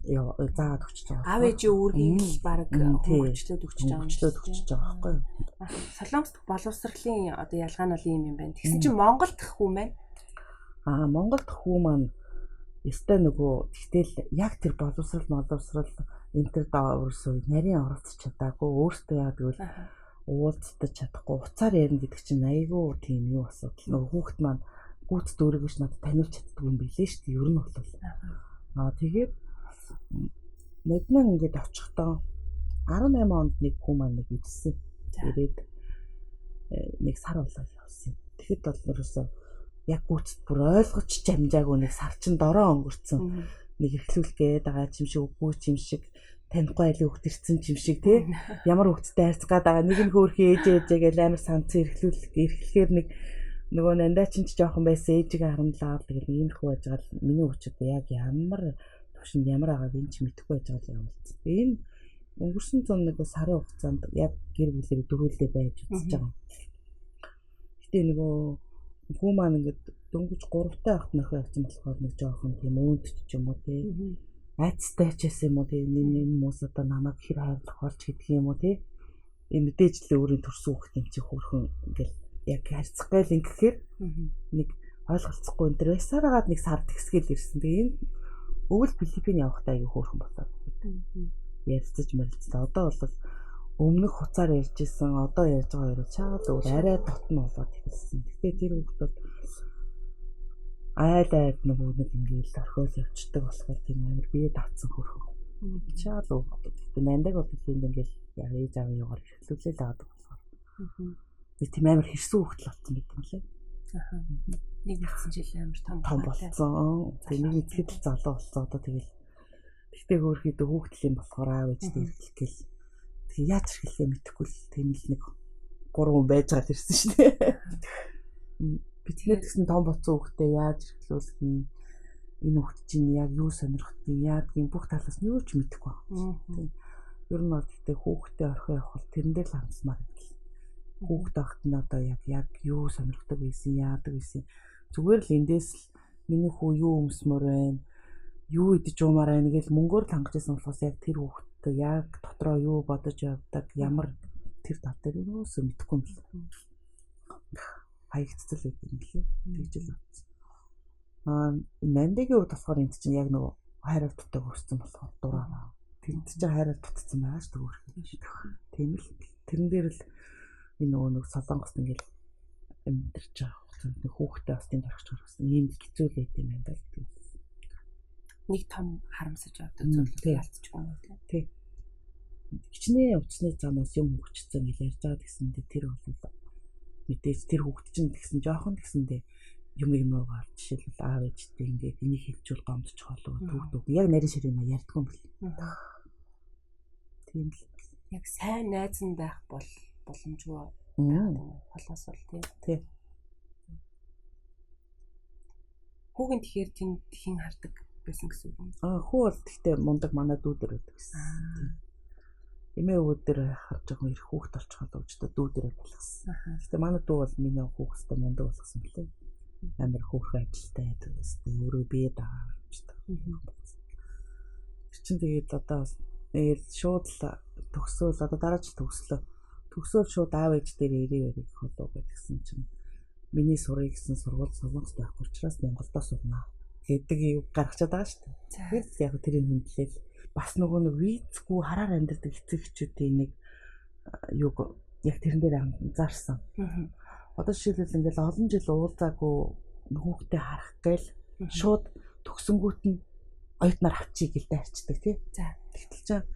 заагаад өгч байгаа. Аав ээжийн үүргийг л баг хөгжлөөд өгч байгаа байхгүй юу? Солонгос дахь боловсролын одоо ялгаа нь бол ийм юм байна. Тэгсэн чинь Монгол дахь хүн байна. Монгол дахь хүн маань өстэй нөгөө тэгтэл яг тэр боловсрал энэ төр дааварсуу нарийн оролцож чадаагүй өөртөө яа гэвэл уулзтаж чадахгүй уцаар ярина гэдэг чинь айгүй тийм юу асуудал. Нөгөө хүүхэд маань гүт дөрөгөж надад таниулж чаддгүй юм билээ шүү дээ. Ер нь бол тэгээд мэднэ ингээд очихдоо 18 онд нэг хүн маань нэг үдсэн. Тэгээд нэг сар болоод явсан. Тэгэхэд бол ерөөсөө яг гүцэд бүр ойлгож амжаагүй нэг сар чин дороо өнгөрцөн. Нэг эхлүүлгээд байгаа юм шиг үгүй юм шиг танихгүй айлын хөвгт ирсэн юм шиг тий. Ямар хөвгттэй хайрцаг байгаа нэг нь хөөрхий ээжээгээл амар санц эрхлэхээр нэг нөгөө нандаа чинь жоохон байсан ээжигээ харамлаад тэгэл иймэрхүү байж байгаа л миний өчөд яг ямар төвшин ямар байгааг энэ ч мэдэхгүй байж байгаа юм байна. Энэ өнгөрсөн 101 сарын хугацаанд яг гэр бүлээр дөрүүлээ байж үзэж байгаа. Гэтэ нөгөө хүү маань ингээд дөнгөж 3-тай ахт нөхөө явсан болохоор нэг жоохон тийм өөндч юм уу тий. Айцтай ч гэсэн юм уу тий. Миний хүмүүс одоо намайг хэр хайрлах болж гэдэг юм уу тий. Энэ мэдээж л өөрийн төрсөн хөхт юм чи хөөрхөн ингээл яг харьцах гайл ингэхээр нэг ойлголцохгүй энэ төр байсараад нэг сар тэгсгээл ирсэн. Тэгээ энэ өвөл Филиппин явахдаа аягүй хөөрхөн болоод ярьцаж мэрэлцээ. Одоо бол өмнөх хуцаар ярьжсэн одоо ярьж байгаа хоёр чаад өөр арай дотно болоод ирсэн. Гэтэ тэр хүүхдүүд айд нөгөө нэг ингээл орхиол явцдаг болохоор тийм амар бие давцсан хөрхөн. Чаад хүүхдүүд. Гэтэ нандаг бол тийм ингээл ээж аавын югаар ихлүүлээ л аваад болохоор. Би тийм амар хэрсэн хүүхдэл болсон гэдэг юм лээ. Нэг нэгсэн жил амар том болсон. Тэгээ нэг эцгэд залуу болсон. Одоо тэгэл Гэтэ хөөрхөд хүүхдэл юм болохоор аав ээжтэй хэлэх гээл. Тэгээ яаж хэлэхээ мэдэхгүй л тийм л нэг 3 хүн байж байгаа л ирсэн шүү дээ. Бидний гэсэн том боцсон хүүхдээ яаж хэлүүлэх юм? Энэ хүүхд чинь яг юу сонирхдаг, яадгийн бүх талаас нь юу ч мэдэхгүй байна. Ер нь бол гэтээ хүүхдээ орхио явах бол тэрэн дээр л хандсмаар гэл. Хүүхд ахт нь одоо яг юу сонирхдаг байсан, яадаг байсан. Зүгээр л эндээс л миний хүү юу өмсмөр байна, юу идэж уумаар байна гэж мөнгөөр л хангаж байсан болохоос яг тэр хүүхдтэй яг дотроо юу бодож явдаг, ямар тэр тал дээр юусоо мэдэхгүй юм л. Хаягдцал байт юм лээ. Тэгж л байна. Мандагийн хувьд болохоор энд чинь яг нөгөө хайраар дутаг өрсөн болохоор дураараа. Тэнд чинь хайраар дутцсан байгаа шүү дээ. Тийм л. Тэрэн дээр л энэ нөгөө солонгос ингээл амьдэрч байгаа. Нэг хүүхдээ бас тэнд орчих гэсэн ийм хэцүү л байт юм байна л гэдэг. Нэг том харамсаж авдаг зүйл ялцчихгүй юм тийм. Тий. Хичнээн уцсны замаас юм хөгжсөн гэж ярьж байгаа гэсэндээ тэр бол мэдээж тэр хүүхд чинь гэсэн жоохон гэсэндээ юм уугаар жишээлбэл аав ээжтэй ингээд энийг хэлжүүл гомдчих болов түүх яг нарийн ширээ ярьдгүй юм бэл. Тийм л. Яг сайн найз нь байх боломжгүй холоос бол тийм. Хүүгийн тэгэхээр тэнд хин хардаг байсан гэсэн үг юм. Хүү бол тэгтээ мундаг манай дүүдэр байдаг гэсэн. Эмээ өвдөр харж байгаа их хүүхд болчиход өвчтө дүүдэрээ болгосон. Гэтэ манай дүү бол миний хүүхэдтэй мундаг болгосон билээ. Амар хөөрхөн ажилтай байсан. Өөрөө бие даагчтай. Чин тэгээд одоо шууд л төгсөөл одоо дараа жил төгслөө. Төгсөөл шууд аав ээж дээр ирээ холоо гэдгсэн чинь миний сурыг гэсэн сургууль солонгос байхгүй учраас Монголдо сурнаа гэдэг юу гаргачаад байгаа шүү дээ. Тэгээд яг тэрийг хөндлөөл бас нөгөө нэг визгүй хараар амьдардаг эцэгчүүдийн нэг юу яг тэрэн дээр анзаарсан. Одоо жишээлбэл ингээл олон жил уулзаагүй хүүхдээ харах гээл шууд төгсөнгүүт нь оюутнаар авчиг гэлдэ харчдаг тий. За тэгтэл чинь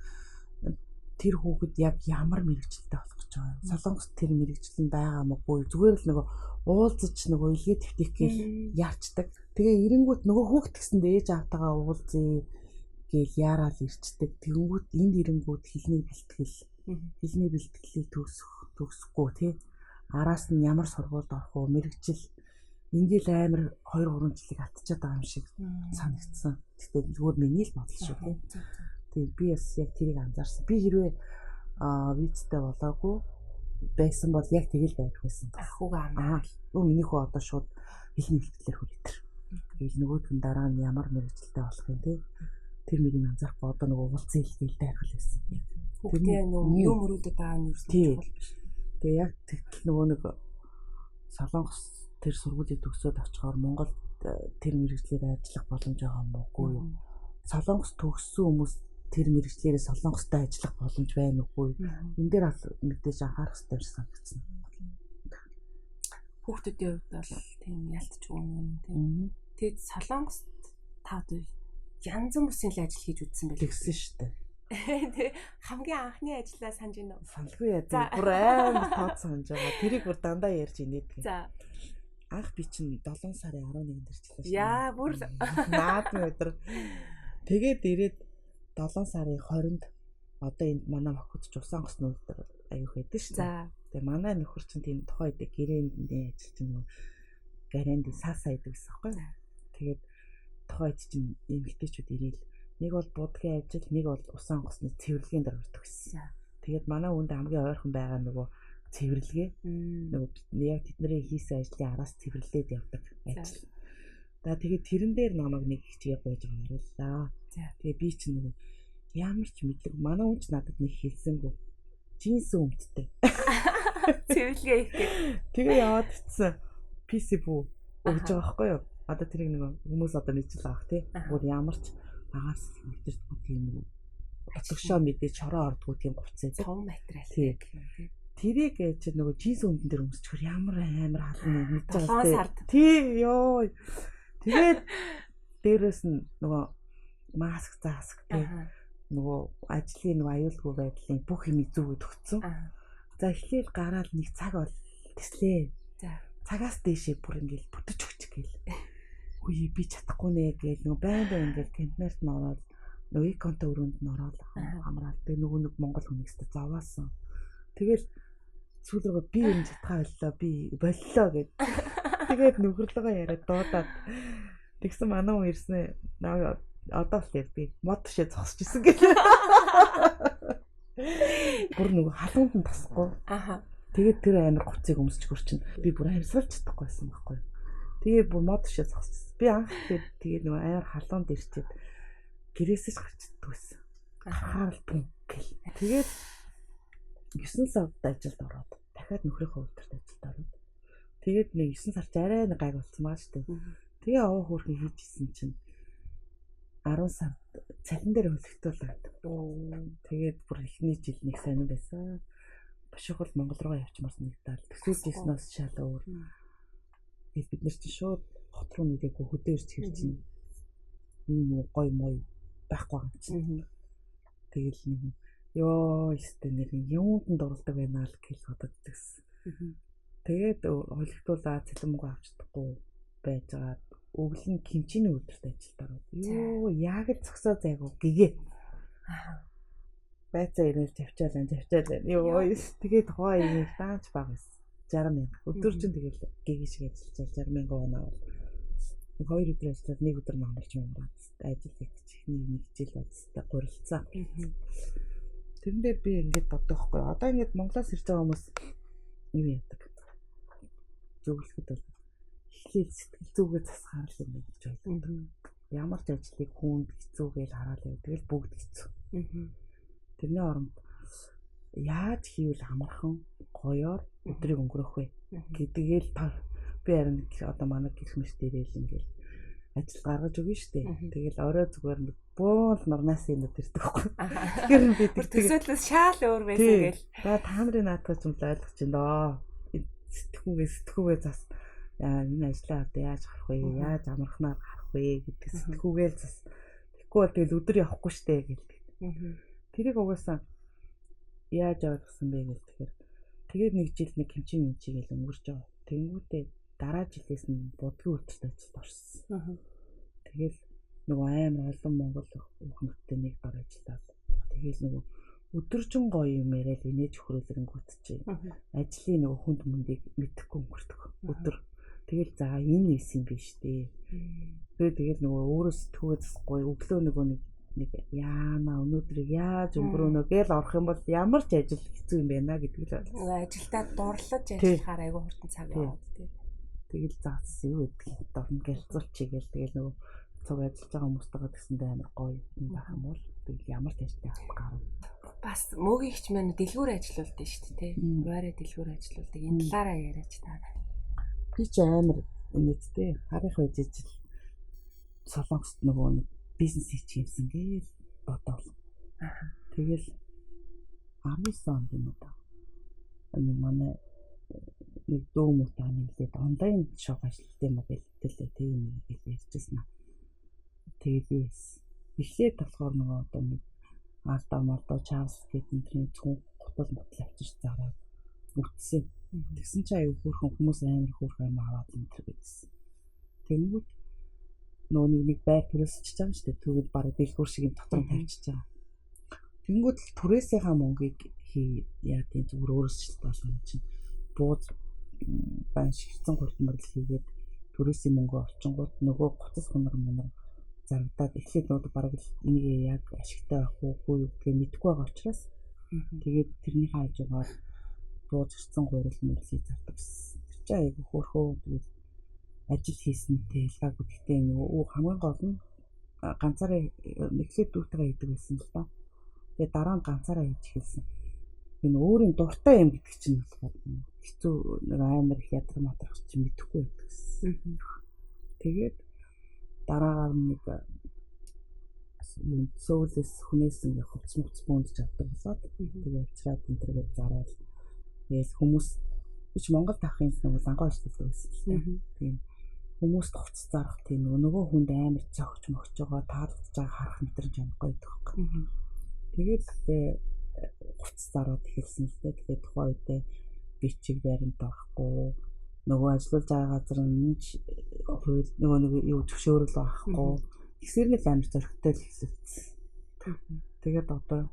тэр хүүхэд яг ямар мэрэгчлээ болох гэж байгаа. Солонгос тэр мэрэгчлэн байгаа мөгүй зүгээр л нөгөө уулзаж нөгөө илгээ твтих гээл яарчдаг. Тэгээ эренгүүт нөгөө хүүхэд гэсэнд ээж аавтайгаа уулзъя гээл яарал ирчдэг. Тэгэнгүүт энд эренгүүт хэлний бэлтгэлийг төгсөхгүй тий. Араас нь ямар сургуульд орох уу мэрэгжил ингээл амар 2-3 жилиг атчаад байгаа юм шиг санагдсан. Тэгтээ зүгээр миний л бодол шүү тий. Тэгээд би бас яг тэрийг анзаарсан. Би хэрвээ визтэй болоогүй байсан бол яг тэгэл байх байсан. Хүүгээ амаа. Миний хүү одоо шууд хэлний бэлтгэлээр хүрэтэр. Тэгэл нөгөөдг нь дараа нь ямар мэрэгжилтэй болох юм тий. Тэр мөрийг анзаарахгүй одоо нөгөө уулзсан хэлгээл дайрах байсан. Хүүхдээ нөгөө юм мөрүүдэд байгаа нь юу бол биш. Тэгээ яг тэгтэл нөгөө нэг солонгос тэр сургуулийг төгсөөд очихоор Монголд тэр мэрэгчлэрээ ажиллах боломж байгаа юм уугүй юу? Солонгос төгссөн хүмүүс тэр мэрэгчлэрээ солонгостой ажиллах боломж байна уугүй юу? Энд дээр мэдээж анхаарах хэрэгтэй юм санагдсан. Хүүхдүүдийн хувьд бол тийм ялцчихгүй юм тийм. Тэгээд солонгост та одоо янз бүрийн л ажил хийж үзсэн байл гэсэн шүү дээ. Тэг хамгийн анхны ажлаа санаж байна уу? Санахгүй яа. Бүр амар тод санаж байгаа. Тэрийг бүр дандаа ярьж инээд. За. Анх би чинь 7 сарын 11-нд ирчихлээ шүү. Яа, бүр наадмын өдөр. Тэгээд ирээд 7 сарын 20-нд одоо энд манай охид ч усан госны өдөр аюух хэдэж шүү. За. Тэгээ манай нөхөр чинь тийм тухайд гэрээний ажил чинь нөгөө гаранд саасаа идэг гэсэн юм байна. Тэгээд тухайд чинь эмэгтэйчүүд ирээл нэг бол будгийн ажил, нэг бол усан госны цэвэрлэгийн дээр ордог гэсэн. Тэгээд манай хүнд хамгийн ойрхон байгаа нөгөө цэвэрлэгээ. Нөгөө яг тэдний хийсэн ажлын араас цэвэрлээд явдаг ажил. Тэгээд тэрэн дээр намайг нэг хичгээ гойж орууллаа. Тэгээ би чинь нөгөө ямар ч мэдлэг манай хүн ч надад нэг хэлсэнгүй. Джинс өмдтэй. Цэвэрлэгээ их гэх. Тэгээ яваад ицсэн. PC бүү өгж байгаа байхгүй юу? Одоо тэрийг нэг хүмүүс одоо мэдчихэл авах тий. Бүр ямар ч агаас мэдэрдэггүй тийм үү. Отгошоо мэдээ чороо ордгоо тийм гуцаа том материал тий. Тэрийг чи нөгөө джинс өмдөн дээр өмсчихөр ямар амар халуун мэдж байгаа тий. Йоо. Тэгээд дээрэс нь нөгөө маск зааск тий. Нөгөө ажлын нөгөө аюулгүй байдлын бүх юм зүгөө төгцсөн. За эхлээл гараад нэг цаг бол тэслээ. За цагаас дээшээ бүр ингээл бүтэж өгч гээл. Үгүй би чадахгүй нэ гээл нөгөө байнда ингээл контейнерт нь ороод нөгөө иконтой өрөөнд нь ороод хамраад тэг нөгөө нэг монгол хүнийгтэй зовоолсон. Тэгэл сүүл рүү би юм чадхаа боллоо би боллоо гэд. Тэгээд нөхөрлөгөө яриад дуудаад тэгсэн манай хүн ирсэн одоо л би мод тушээ зогсож исэн гэх. Бүр нөгөө халуунд нь тасахгүй. Тэгээд тэр амар гоцыг өмсч хөрчин. Би бүр амьсгалж чадахгүйсэн байхгүй. Тэгээд бүр мод тушээ зогсож. Би анх тэгээд нөгөө амар халуунд ирчээд гэрээсээ гарч иддгүйсэн. Хаалт гэл. Тэгээд 9 сард ажилд ороод дахиад нөхрийнхөө өдөрт ажилд ороод тэгээд нэг 9 сард арай нэг гайг болсон маа штэ. Тэгээ овоо хөөрхөн хийжсэн чинь 10 сард цалин дээр хөлөгтүүлээд. Тэгээд бүр эхний жил нэг сонир байсан. Бошигол Монгол руу явчмаар нэгдэл. Төсөөлснөөс шал өөр. Тэгээд бид нар чинь шууд хот руу нэггүй хөдөө ирж хэрж чинь. Энэ гой мой байхгүй юм чинь. Тэгэл нэг ёо ихтэй нэг юунд нь дурлдаг байна л гэж бодогдчихсэн. Тэгээд хөлөгтүүлээд цалингүй авч чадахгүй байж байгаа. Өглөө кимчиний өдөрт ажилд ороод ёо яг л зөксөө зайгуу гэгээ. Байцаа ирээд тавьчаалаа. Ёо тэгээд хоо юм тааж баг байсан. 60,000. Өдөр чинь тэгэл гэгээ шиг ажиллаж 60,000 оноо. Хоёр өдөр ажиллаад нэг өдөр намарч юмраад ажил хийчихний нэг жил болцтой гурилцаа. Тэрэн дээр би ингэж боддог байхгүй. Одоо ингэж Монголоос ирж байгаа хүмүүс юу яадаг. Зөвлөхөд бол ихлээл сэтгэл зүгээ засахаар л юм гэж байдаг. Ямар ч ажлыг хүнд хэцүүгээл хараад яв. Тэгэл бүгд хэцүү. Тэрний оронд яаж хийвэл амархан гоёор өдрийг өнгөрөх вэ гэдгээл би харин одоо манай гэх мэт дээрэл ингээл ажил гаргаж өгнө штэ. Тэгэл орой зүгээр нэг бөөл нурнаас юм ирдэг байхгүй. Тэгэхээр би төсөөлөөс шаал өөр байсан гээл. Та нарын наадах юм л ойлгож байна. Сэтгүүгээ зас энэ ажлаа одоо яаж гарах вэ? Яаж амархнаар гарах вэ гэдэг сэтгүүгээл зас. Тэгэхгүй бол тэгэл өдөр явахгүй штэ гэлдэг. Тэрийг угаасаа яаж ойлгосон бэ гэхээр тэгээд нэг жил нэг хэмжээ мэмчигээл өнгөрч байгаа. Тэнгүүтээ дараа жилээс нь будгийн үйлдэлд ажилд орсон. Тэгэл нөгөө амар олон монгол хүүхдтэй нэг дор ажиллаад. Тэгэл нөгөө өдөржин гоё юм яриад инээж өхрөөлөнгүүт чи. Ажлын нөгөө хүнд мөндийг мэдэхгүй өнгөрдөг. Өдөр. Тэгэл за энэ нэс юм биш дээ. Тэгэл нөгөө өөрөө сэтгүүгээ засахгүй өглөө нөгөө нэг яана өнөөдрийг яаж өнгөрөөнө гээл орох юм бол ямар ч ажил хэцүү юм байна гэдгийг л ойлгосон. Ажилдаа дурлаж ажиллахаар айгүй хурдан цаг яваад тий. Тэгэл заасан юу гэдгийг дорн гэлцүүлчихъя гээл тэгэл нөгөө цуг ажиллаж байгаа хүмүүстэйгээ тэгсэндээ амар гоё юм байх юм бол тэгэл ямар ч ажил гарав. Бас мөөгийнч маань дэлгүүр ажиллаулдаг шүү дээ тий. Варэ дэлгүүр ажиллаулдаг. Энэ талаараа яриач та. Би ч амар үнэтэй харих байж ижил Солонгост нөгөө бизнес хийчихсэн гээл бодоол. Тэгэл 19 онд юм да. Манай нэг дөө мутаа нэглээд онлайн шоп ажилладаг юм байл хэлээ тийм нэг ярьжсэн аа. Тэгээд эхлээд болохоор нөгөө одоо нэг Алтаа модоо Чарльз гэдэг энэ зөвхөн готол мотл авчирч зараад үтсэн. Тэгсэн чинь аюу хөөрхөн хүмүүс амар хөөрхөн аваад энэ төр гэсэн. Тэнгүүд нөгөө нэг байр төрөсөж байгаа шүү дээ. Тэгвэл бараг дэлгүүр шиг юм дотор тавьчихж байгаа. Тэнгүүд л түрээсийнхаа мөнгийг яа тийм зүгээр өөрөөсчлөлт болгоно чинь бууз байн шигцэн хурдмарл хийгээд түрээсийн мөнгө олчингууд нөгөө гоцос хонор зарагдаад эхлээд нөгөө бараг энийг яг ашигтай авах уу гэдгийг мэдэхгүй байгаа учраас тэгээд тэрний хажуугаар бууз шигцэн гурил мөрлөй зардаг. Тэр чинь айгүй хөөрхөө тэгээд ажил хийсэнтэй ялгаагүй гэхдээ нөгөө хамгийн гол нь ганцаараа нэглээд дүүтэйгээ хийдэг байсан л да. Тэгээд дараа нь ганцаараа хийж хэлсэн. Энэ өөрийн дуртай юм гэдэг чинь болохоор хэцүү нэг амар их ядар матрах чинь мэдэхгүй байсан. Тэгээд дараагаар нэг сөүлэс хүнээс ингээ хувцс буундж авдаг болоод тэгээд авчраад энтергээд зараад тэгээд хүмүүс бич Монгол тахын нэг лангоо ажилладаг байсан. Тийм хүмүүст хувцс зарах тийм нөгөө хүнд амар зогч могч байгаа таалагдж байгаа харах мэтрэн юм гоё дөх. Тэгээд хувцс зараад эхэлсэн л дээ. Тэгээд тухайн үедээ би чиг байранд орохгүй нөгөө ажиллаж байгаа газар нөгөө юу зөвшөөрөл авахгүй. Ихсэрнэл амар зөрөгтэй л хэлсэн. Тэгээд одоо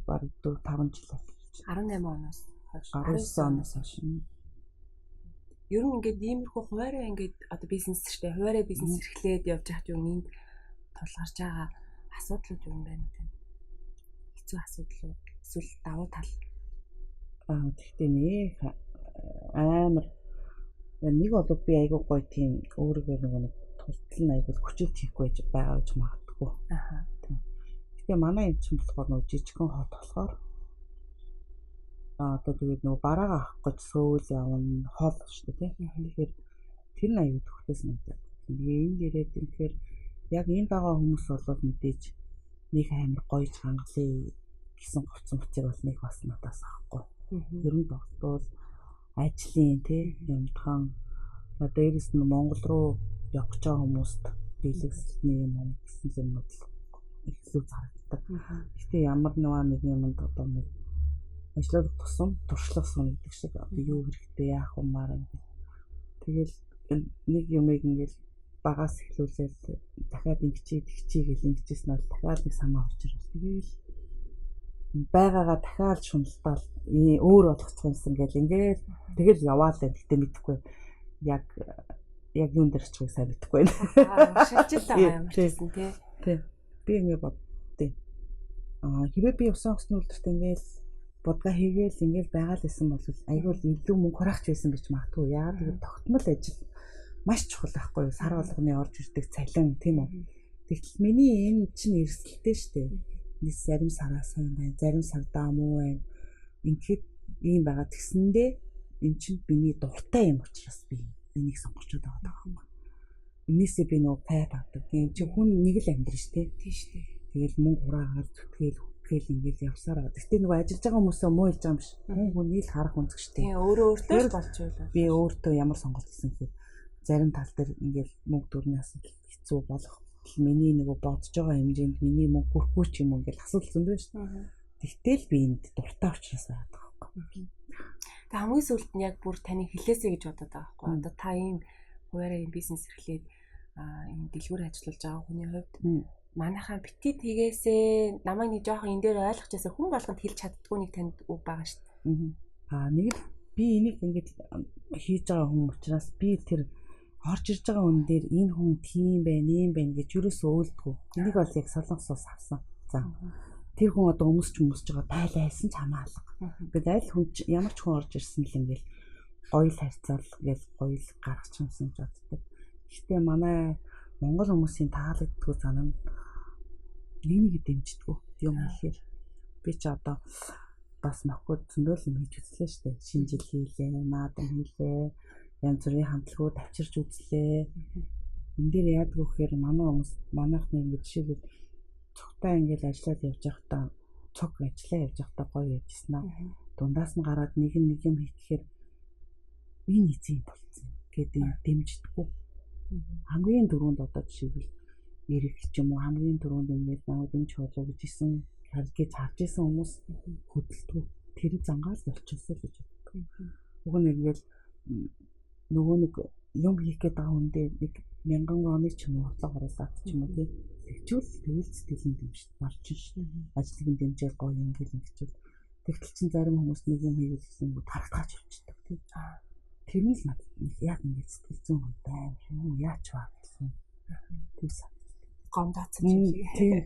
бараг 4-5 жил болж 18 оноос хойш 19 оноос хойш. Ер нь ингээд иймэрхүү хуваараа ингээд одоо бизнес штэ хуваараа бизнес эрхлээд явж хаад юу нэнд тулгарч байгаа асуудлууд юу юм байна вэ? Хэцүү асуудлууд эсвэл давуу тал. Тэгтээ нэг амар нэг бол би айгүй гоё тийм өөрийгөө нэг тултал нь айгүй хүчил хийхгүй байгаа гэж магадгүй. Гэтэ манай юм чинь болохоор нөө жижигхэн хот болохоор одоо тэгээд нөгөө бараагаа авах гэж сөүл явна хол шүү дээ тийм. Тэгэхээр тэр нь аюу төгтөөс надад. Тэгээ энэ дээрээ тэгэхээр яг энэ байгаа хүмүүс бол мэдээж нэг амар гоё хангалаа гэсэн гоцсон хүчийг бол нэг бас надаас авахгүй. Ер нь бол ажлын тийм юмхан дээрээс нь Монгол руу явж байгаа хүмүүст дийлэгсний юм гэсэн юмнууд их зүү зарагддаг. Гэтэ ямар нэг юмд одоо нэг ажлууд тусам туршлага сум гэдэг шиг юу хэрэгтэй яах юмар ингэ. Тэгэл нэг юмыг ингээл багаас эхлүүлээд дахиад ингэчээ гэл ингэжсэн нь дахиад нэг санаа орж ирвэл тэгэл байгаагаа дахиад шуналдаал өөр болгочих юмсан гэл ингээл тэгэл яваал л гэхдээ мэдэхгүй яг юун дээр ч сайн мэдэхгүй байна. Шилжилт байгаа юм гэсэн тий. Би ингэ боддیں۔ Хэрвээ би усан усны үлдэрт ингээл будга хийгээл ингээл байгаал гэсэн бол айгүй илүү мөнгө хураахч байсан гэж магадгүй. Яагаад гэвэл тогтмол ажил маш чухал байхгүй юу? Сар болгоны орж ирдэг цалин тийм үү? Тэгтэл миний энэ чинь эрсдэлтэй шүү дээ. Нийс зарим сараа сайн байна, зарим сардаа муу байна. Ингээд ийм байгаа тэгсэндээ эн чинь миний дуртай юм учраас би энийг сонгочод байгаа байхгүй юу? Энээсээ би нөгөө пайп авдаг. Тийм чи хүн нэг л амьдрын шүү дээ. Тийм шүү дээ. Тэгэл мөнгө хураагаар зүтгэл ингээл явсаар байгаа. Гэтэ нөгөө ажиллаж байгаа хүмүүсээ муу хэлж байгаа юм биш. Хүний л харах үнцэг шүү дээ. Тийм өөрөө өөртөө болж байлаа. Би өөртөө ямар сонголт хийсэн гэхээр зарим тал дээр ингээл мөнгө төрний асуудал хэцүү болох. Миний нөгөө бодож байгаа хэмжээнд миний мөнгө хүрхгүй ч юм ингээл асуудал зөндөө шүү дээ. Тэгтэл би энд дуртай учраас байгаа байхгүй. Тэг хамгийн сүүлд нь яг бүр таны хэлээсэй гэж бодоод байгаа байхгүй. Одоо та ийм хуваараа ийм бизнес эрхлээд ийм дэлгүүр ажиллаж байгаа хүний хувьд манайхаа бити тэгээсээ намайг нэг жоохон энэ дээр ойлгочихсаа хүн болгонд хэлж чаддгүй нэг танд үг байгаа шүү дээ. Нэг би энийг ингэж хийж байгаа хүн учраас би тэр орж ирж байгаа хүн дээр энэ хүн тийм байна, ийм байна гэж юусоо өөөлдгөө. Энийг бол яг солонгосоос авсан. За. Тэр хүн одоо өмсч байгаа тайлайсан ч хамаалга. Бид аль хүн ямар ч хүн орж ирсэн л ингээл гоё харьцаал гэж гоё гаргаж юмсан гэж боддог. Гэхдээ манай Монгол хүмүүсийн таалагддгүй санаа нэг дэмждэггүй юм ихээр би ч одоо бас нөхөд зөндөл юм хийж үзлээ шүү дээ. Шинжил хийлээ, наадан хийлээ, янз бүрийн хамтлагууд авчирч үзлээ. Энд дээр яадаг вэ гэхээр манай хүмүүс манайхны ингэ жишээлбэл цогтой ингээл ажиллаад явж байхдаа цог ажиллаа явж байхдаа гоё яжсэн аа. Дундаас нь гараад нэг юм хийхээр энэ эзэн болсон гэдэг дэмждэггүй. Хамгийн түрүүнд одоо жишээлбэл эрэх ч юм уу хамгийн түрүүнд ингээд намайг дэмж хоолоо гэж исэн харж исэн хүмүүс хөдөлтөө тэр зангаал болчихсон л гэж боддог. Уг нь ингээд нөгөө нэг юм хийх гээд байгаа хүн дээр нэг 1000 оны ч юм уу хутлаа оруулаад ч юм уу тэгчүүл тэгэл сэтгэл нь дэмжиж болж шин. Ажлыг нь дэмжиж гоё юм гэл ингэчүүл тэгтэл чин зарим хүмүүс нэг юм хийгээл гэсэн юм тархтааж явчихдаг тийм. Тэр нь л надад яг ингээд сэтгэл зүйн хүн байна. Юу яач баа гэсэн. Тэгс гомдоцсон юм шиг. Тийм.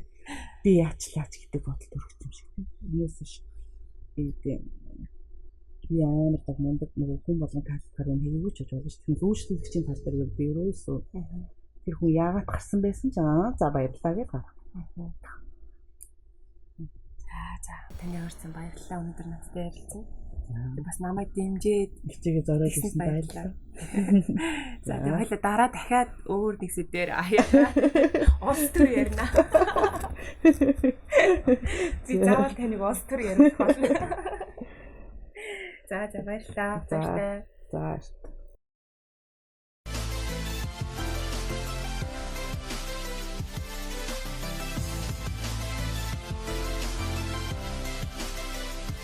Би яачлаач гэдэг бодол төрөх юм шиг. Юусш. Би амар даг мундаг нэг хүн болгон таалцахаар юм хийгээгүй ч болж байна. Тэгэхээр үйлчлэгчийн тал дээр би ерөөсөө тэр хүн яагаад гарсан байсан ч за баярлалаа гэж гарах. За таны урьдчилан баярлалаа өнөөдөр надтай ярилцсан. Бас намайг дэмжээд хичээгээ зориод ирсэн баярлалаа. За тэгээ хоёлаа дараа дахиад өөр нэг сэдвээр улс төр ярина. Би заавал таныг улс төр ярих болно. За баярлалаа. За.